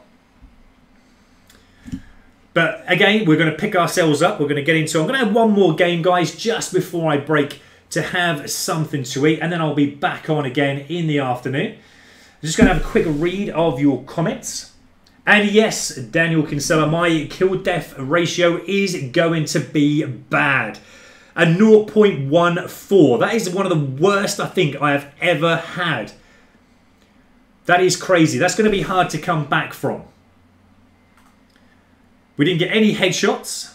But again, we're going to pick ourselves up. We're going to get into... I'm going to have one more game, guys, just before I break to have something to eat. And then I'll be back on again in the afternoon. I'm just going to have a quick read of your comments. And yes, Daniel Kinsella, my kill-death ratio is going to be bad. A 0.14. That is one of the worst I think I have ever had. That is crazy. That's going to be hard to come back from. We didn't get any headshots.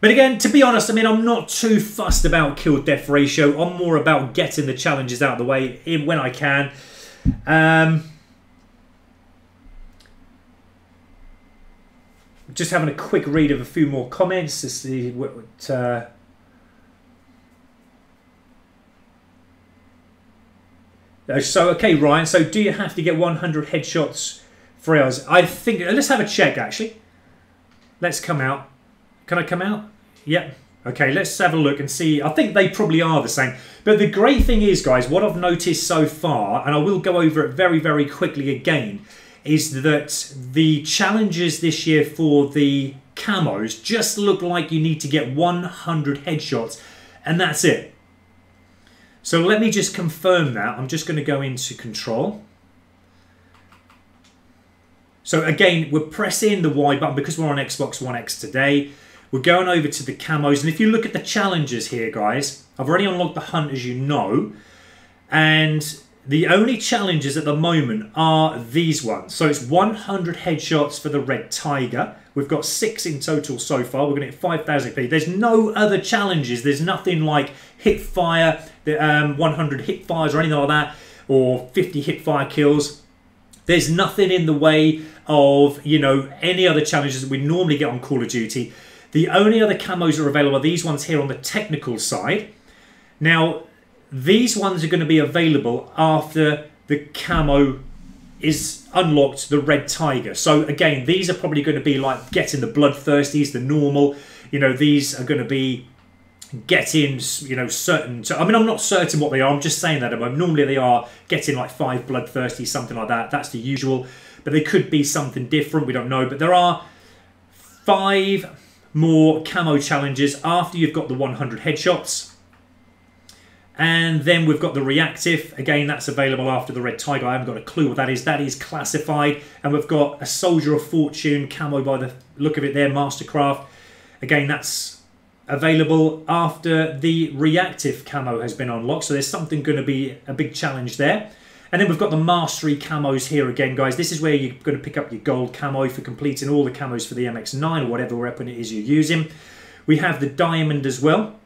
But again, to be honest, I mean, I'm not too fussed about kill-death ratio. I'm more about getting the challenges out of the way when I can. Just having a quick read of a few more comments to see what... So, okay, Ryan, so do you have to get 100 headshots for hours? I think... Let's have a check, actually. Let's come out. Can I come out? Yep. Okay, let's have a look and see. I think they probably are the same. But the great thing is, guys, what I've noticed so far, and I will go over it very, very quickly again, is that the challenges this year for the camos just look like you need to get 100 headshots, and that's it. So let me just confirm that. I'm just going to go into control. So again, we're pressing the Y button because we're on Xbox One X today. We're going over to the camos, and if you look at the challenges here, guys, I've already unlocked the hunt, as you know, and the only challenges at the moment are these ones. So it's 100 headshots for the Red Tiger. We've got 6 in total so far. We're going to hit 5,000 XP. There's no other challenges. There's nothing like hip fire, 100 hip fires or anything like that, or 50 hip fire kills. There's nothing in the way of, you know, any other challenges that we normally get on Call of Duty. The only other camos that are available are these ones here on the technical side. Now, these ones are going to be available after the camo is unlocked, the Red Tiger. So again, these are probably going to be like getting the Bloodthirsties, the normal. You know, these are going to be getting, you know, certain... So, I mean, I'm not certain what they are. I'm just saying that. Normally they are getting like 5 Bloodthirsties, something like that. That's the usual. But they could be something different. We don't know. But there are 5 more camo challenges after you've got the 100 headshots. And then we've got the reactive. Again, that's available after the Red Tiger. I haven't got a clue what that is. That is classified. And we've got a Soldier of Fortune camo by the look of it there, Mastercraft. Again, that's available after the reactive camo has been unlocked. So there's something going to be a big challenge there. And then we've got the Mastery camos here again, guys. This is where you're going to pick up your gold camo for completing all the camos for the MX-9 or whatever weapon it is you're using. We have the Diamond as well.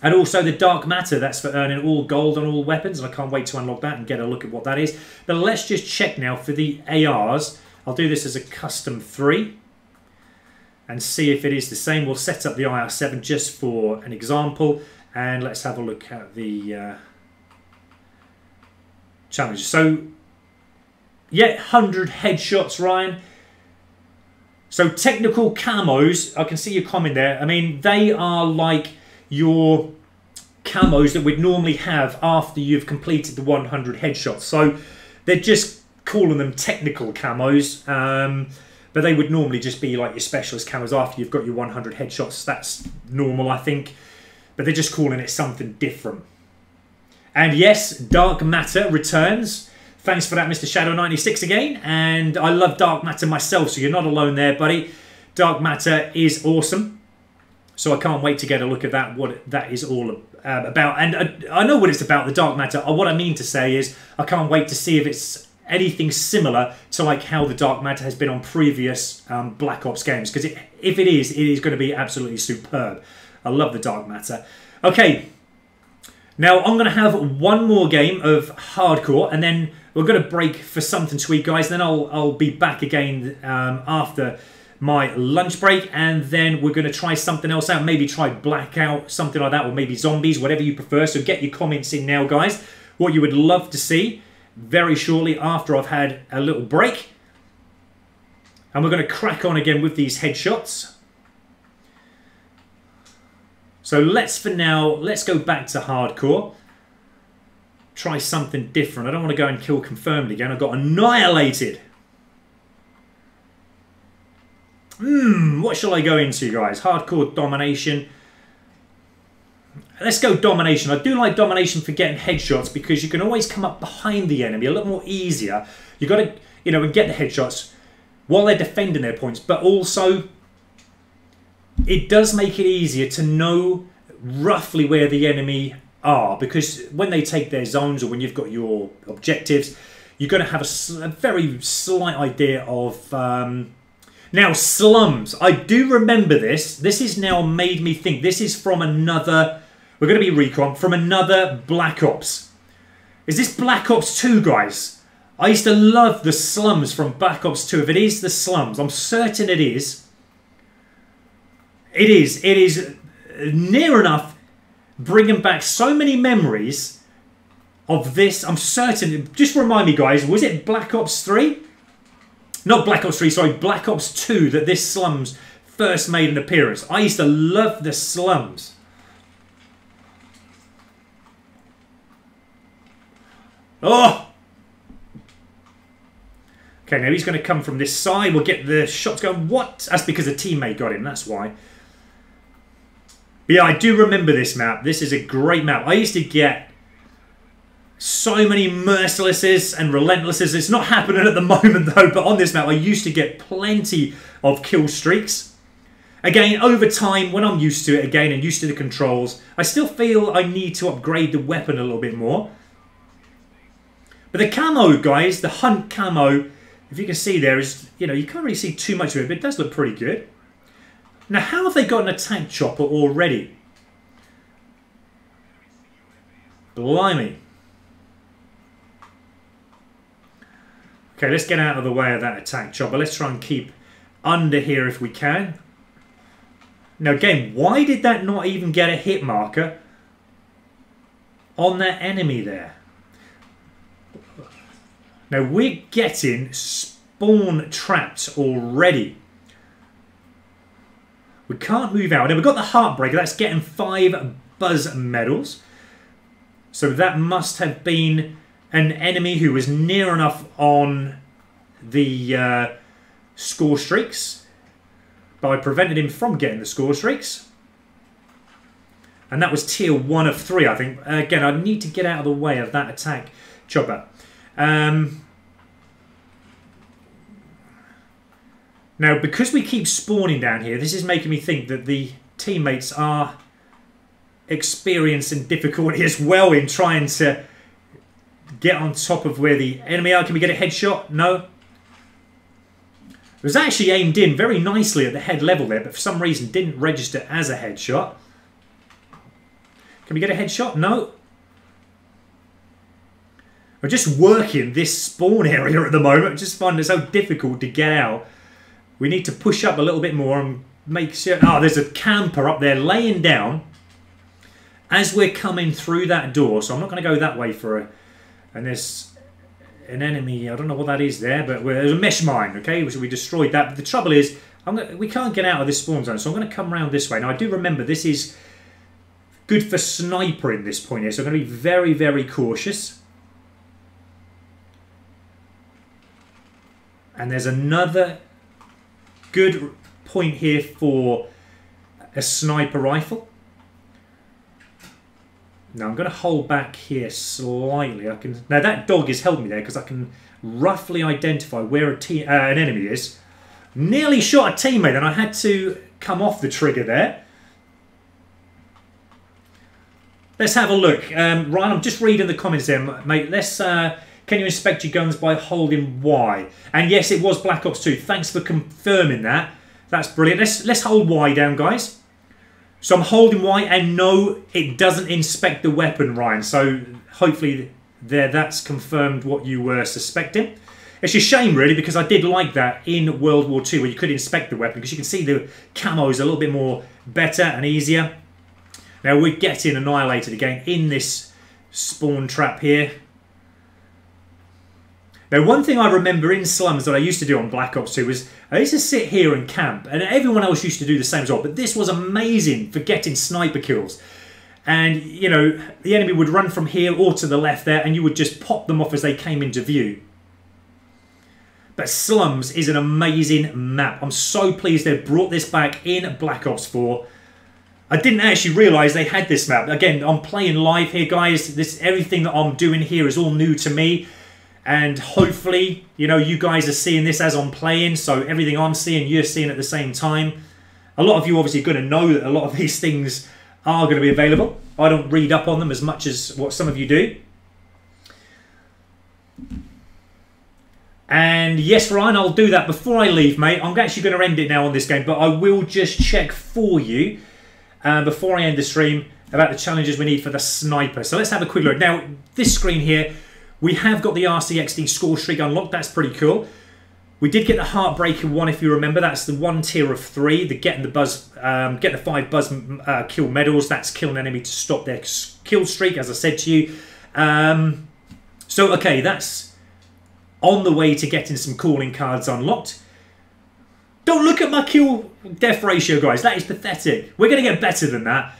And also the Dark Matter, that's for earning all gold on all weapons. And I can't wait to unlock that and get a look at what that is. But let's just check now for the ARs. I'll do this as a custom 3. And see if it is the same. We'll set up the IR7 just for an example. And let's have a look at the challenges. So, yeah, 100 headshots, Ryan. So technical camos, I can see your comment there. I mean, they are like your camos that we'd normally have after you've completed the 100 headshots. So they're just calling them technical camos, but they would normally just be like your specialist camos after you've got your 100 headshots. That's normal, I think, but they're just calling it something different. And yes, Dark Matter returns. Thanks for that, Mr. Shadow96 again. And I love Dark Matter myself, so you're not alone there, buddy. Dark Matter is awesome. So I can't wait to get a look at that, what that is all about. And I know what it's about, the Dark Matter. What I mean to say is I can't wait to see if it's anything similar to like how the Dark Matter has been on previous Black Ops games. Because if it is going to be absolutely superb. I love the Dark Matter. Okay, now I'm going to have one more game of Hardcore, and then we're going to break for something to eat, guys. Then I'll be back again after my lunch break, and then we're going to try something else out. Maybe try Blackout, something like that, or maybe Zombies, whatever you prefer. So get your comments in now, guys, what you would love to see very shortly after I've had a little break. And we're going to crack on again with these headshots. So for now, let's go back to Hardcore. Try something different. I don't want to go and kill Confirmed again. I got annihilated. What shall I go into, guys? Hardcore Domination. Let's go Domination. I do like Domination for getting headshots because you can always come up behind the enemy a lot more easier. You got to, and get the headshots while they're defending their points, but also it does make it easier to know roughly where the enemy are, because when they take their zones or when you've got your objectives, you're going to have a very slight idea of... Now, slums. I do remember this. This has now made me think. This is from another... We're going to be recon. From another Black Ops. Is this Black Ops 2, guys? I used to love the slums from Black Ops 2. If it is the slums, I'm certain it is. It is. It is near enough bringing back so many memories of this. I'm certain. Just remind me, guys. Was it Black Ops 3? Not Black Ops 3, sorry, Black Ops 2 that this slums first made an appearance. I used to love the slums. Oh! Okay, now he's going to come from this side. We'll get the shots going. What? That's because a teammate got him, that's why. But yeah, I do remember this map. This is a great map. I used to get so many mercilesses and relentlesses. It's not happening at the moment though, but on this map I used to get plenty of kill streaks. Again, over time, when I'm used to it again and used to the controls, I still feel I need to upgrade the weapon a little bit more. But the camo, guys, the Hunt camo, if you can see there, is, you can't really see too much of it, but it does look pretty good. Now, how have they got an attack chopper already? Blimey. Okay, let's get out of the way of that attack chopper. Let's try and keep under here if we can. Now again, why did that not even get a hit marker on that enemy there? Now we're getting spawn trapped already. We can't move out. Now we've got the Heartbreaker. That's getting 5 buzz medals. So that must have been an enemy who was near enough on the score streaks, but I prevented him from getting the score streaks. And that was tier 1 of 3, I think. Again, I need to get out of the way of that attack chopper. Now, because we keep spawning down here, this is making me think that the teammates are experiencing difficulty as well in trying to get on top of where the enemy are. Can we get a headshot? No. It was actually aimed in very nicely at the head level there, but for some reason didn't register as a headshot. Can we get a headshot? No. We're just working this spawn area at the moment. I just find it so difficult to get out. We need to push up a little bit more and make sure... Oh, there's a camper up there laying down as we're coming through that door. So I'm not going to go that way for a... And there's an enemy, I don't know what that is there, but there's a mesh mine, okay? So we destroyed that. But the trouble is, we can't get out of this spawn zone, so I'm going to come around this way. Now, I do remember this is good for snipering this point here, so I'm going to be very, very cautious. And there's another good point here for a sniper rifle. Now I'm going to hold back here slightly. Now that dog has held me there because I can roughly identify where an enemy is. Nearly shot a teammate and I had to come off the trigger there. Let's have a look. Ryan, I'm just reading the comments there, mate. Let's. Can you inspect your guns by holding Y? And yes, it was Black Ops 2. Thanks for confirming that. That's brilliant. Let's hold Y down, guys. So I'm holding Y, and no, it doesn't inspect the weapon, Ryan. So hopefully that's confirmed what you were suspecting. It's a shame, really, because I did like that in World War II, where you could inspect the weapon, because you can see the camo is a little bit more better and easier. Now we're getting annihilated again in this spawn trap here. Now, one thing I remember in slums that I used to do on Black Ops 2 was I used to sit here and camp, and everyone else used to do the same as well. But this was amazing for getting sniper kills. And, you know, the enemy would run from here or to the left there, and you would just pop them off as they came into view. But Slums is an amazing map. I'm so pleased they've brought this back in Black Ops 4. I didn't actually realise they had this map. Again, I'm playing live here, guys. Everything that I'm doing here is all new to me. And hopefully, you know, you guys are seeing this as I'm playing. So everything I'm seeing, you're seeing at the same time. A lot of you obviously are going to know that a lot of these things are going to be available. I don't read up on them as much as what some of you do. And yes, Ryan, I'll do that before I leave, mate. I'm actually going to end it now on this game, but I will just check for you before I end the stream about the challenges we need for the sniper. So let's have a quick look. Now, this screen here, we have got the RCXD score streak unlocked. That's pretty cool. We did get the Heartbreaker one, if you remember. That's the 1 tier of 3. The get the 5 buzz kill medals. That's kill an enemy to stop their kill streak, as I said to you. So, okay, that's on the way to getting some calling cards unlocked. Don't look at my kill death ratio, guys. That is pathetic. We're going to get better than that.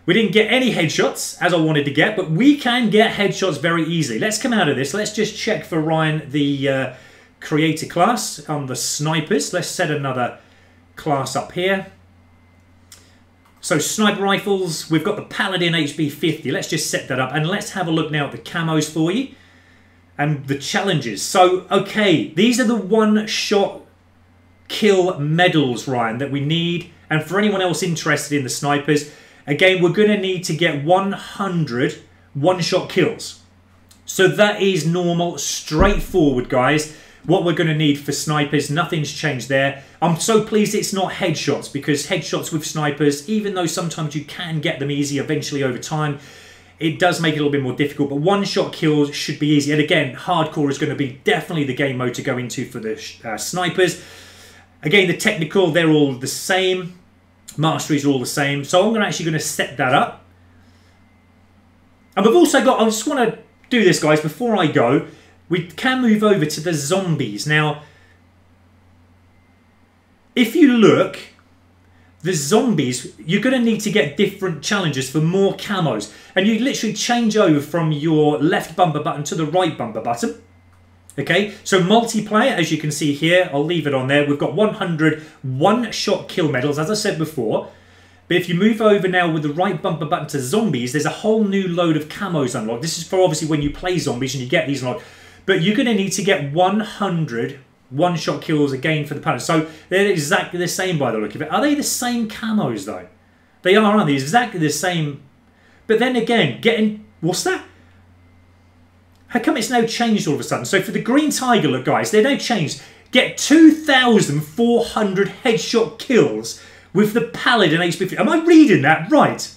We didn't get any headshots, as I wanted to get, but we can get headshots very easily. Let's come out of this. Let's just check for Ryan the creator class on the snipers. Let's set another class up here. So sniper rifles, we've got the Paladin HB50. Let's just set that up, and let's have a look now at the camos for you and the challenges. So, okay, these are the one-shot kill medals, Ryan, that we need. And for anyone else interested in the snipers, again, we're going to need to get 100 one-shot kills. So that is normal, straightforward, guys. What we're going to need for snipers, nothing's changed there. I'm so pleased it's not headshots, because headshots with snipers, even though sometimes you can get them easy eventually over time, it does make it a little bit more difficult. But one-shot kills should be easy. And again, hardcore is going to be definitely the game mode to go into for the snipers. Again, the technical, they're all the same. Masteries are all the same. So I'm actually going to set that up. And we've also got, I just want to do this, guys, before I go. We can move over to the zombies. Now, if you look, the zombies, you're going to need to get different challenges for more camos. And you literally change over from your left bumper button to the right bumper button. Okay, so multiplayer, as you can see here, I'll leave it on there. We've got 100 one-shot kill medals, as I said before. But if you move over now with the right bumper button to zombies, there's a whole new load of camos unlocked. This is for obviously when you play zombies and you get these unlocked. But you're going to need to get 100 one-shot kills again for the Paladin. So they're exactly the same by the look of it. Are they the same camos, though? They are, aren't they? Exactly the same. But then again, getting... What's that? How come it's now changed all of a sudden? So for the Green Tiger, look, guys, they're now changed. Get 2,400 headshot kills with the Paladin HB50. Am I reading that right?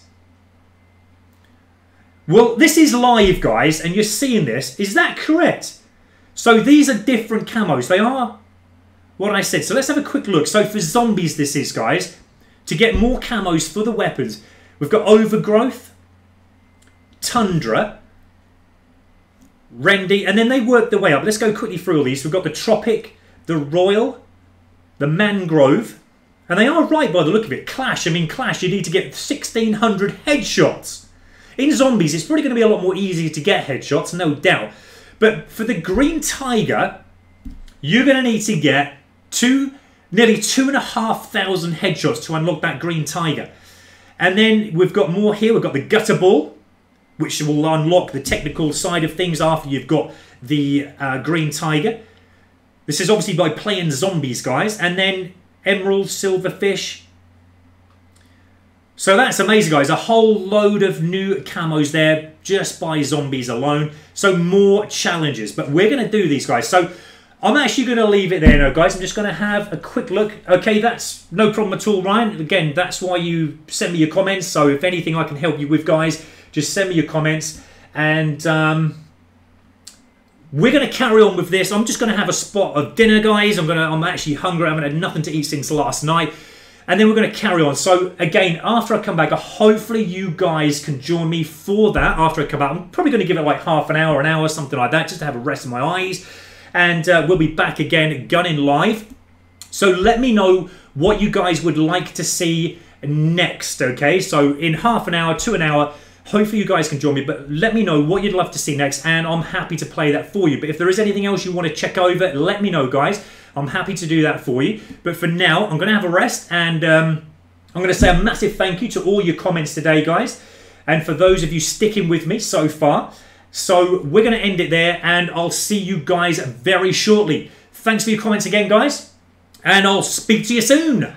Well, this is live, guys, and you're seeing this. Is that correct? So these are different camos. They are what I said. So let's have a quick look. So for zombies, this is, guys, to get more camos for the weapons, we've got Overgrowth, Tundra, Rendy, and then they work their way up. Let's go quickly through all these. We've got the Tropic, the Royal, the Mangrove, and they are right by the look of it. Clash, I mean Clash, you need to get 1,600 headshots. In zombies, it's probably going to be a lot more easy to get headshots, no doubt. But for the Green Tiger, you're going to need to get nearly 2,500 headshots to unlock that Green Tiger. And then we've got more here. We've got the Gutter Ball. which will unlock the technical side of things after you've got the green tiger. This is obviously by playing zombies, guys. And then emerald, silverfish. So that's amazing, guys. A whole load of new camos there just by zombies alone. So more challenges. But we're going to do these, guys. So I'm actually going to leave it there now, guys. I'm just going to have a quick look. Okay, that's no problem at all, Ryan. Again, that's why you send me your comments. So if anything I can help you with, guys, just send me your comments. And we're going to carry on with this. I'm just going to have a spot of dinner, guys. I'm actually hungry. I haven't had nothing to eat since last night. And then we're going to carry on. So again, after I come back, hopefully you guys can join me for that after I come back. I'm probably going to give it like half an hour, something like that, just to have a rest of my eyes. And we'll be back again, gunning live. So let me know what you guys would like to see next, okay? So in half an hour to an hour, hopefully you guys can join me, but let me know what you'd love to see next, and I'm happy to play that for you. But if there is anything else you want to check over, let me know, guys. I'm happy to do that for you. But for now, I'm going to have a rest, and I'm going to say a massive thank you to all your comments today, guys, and for those of you sticking with me so far. So we're going to end it there, and I'll see you guys very shortly. Thanks for your comments again, guys, and I'll speak to you soon.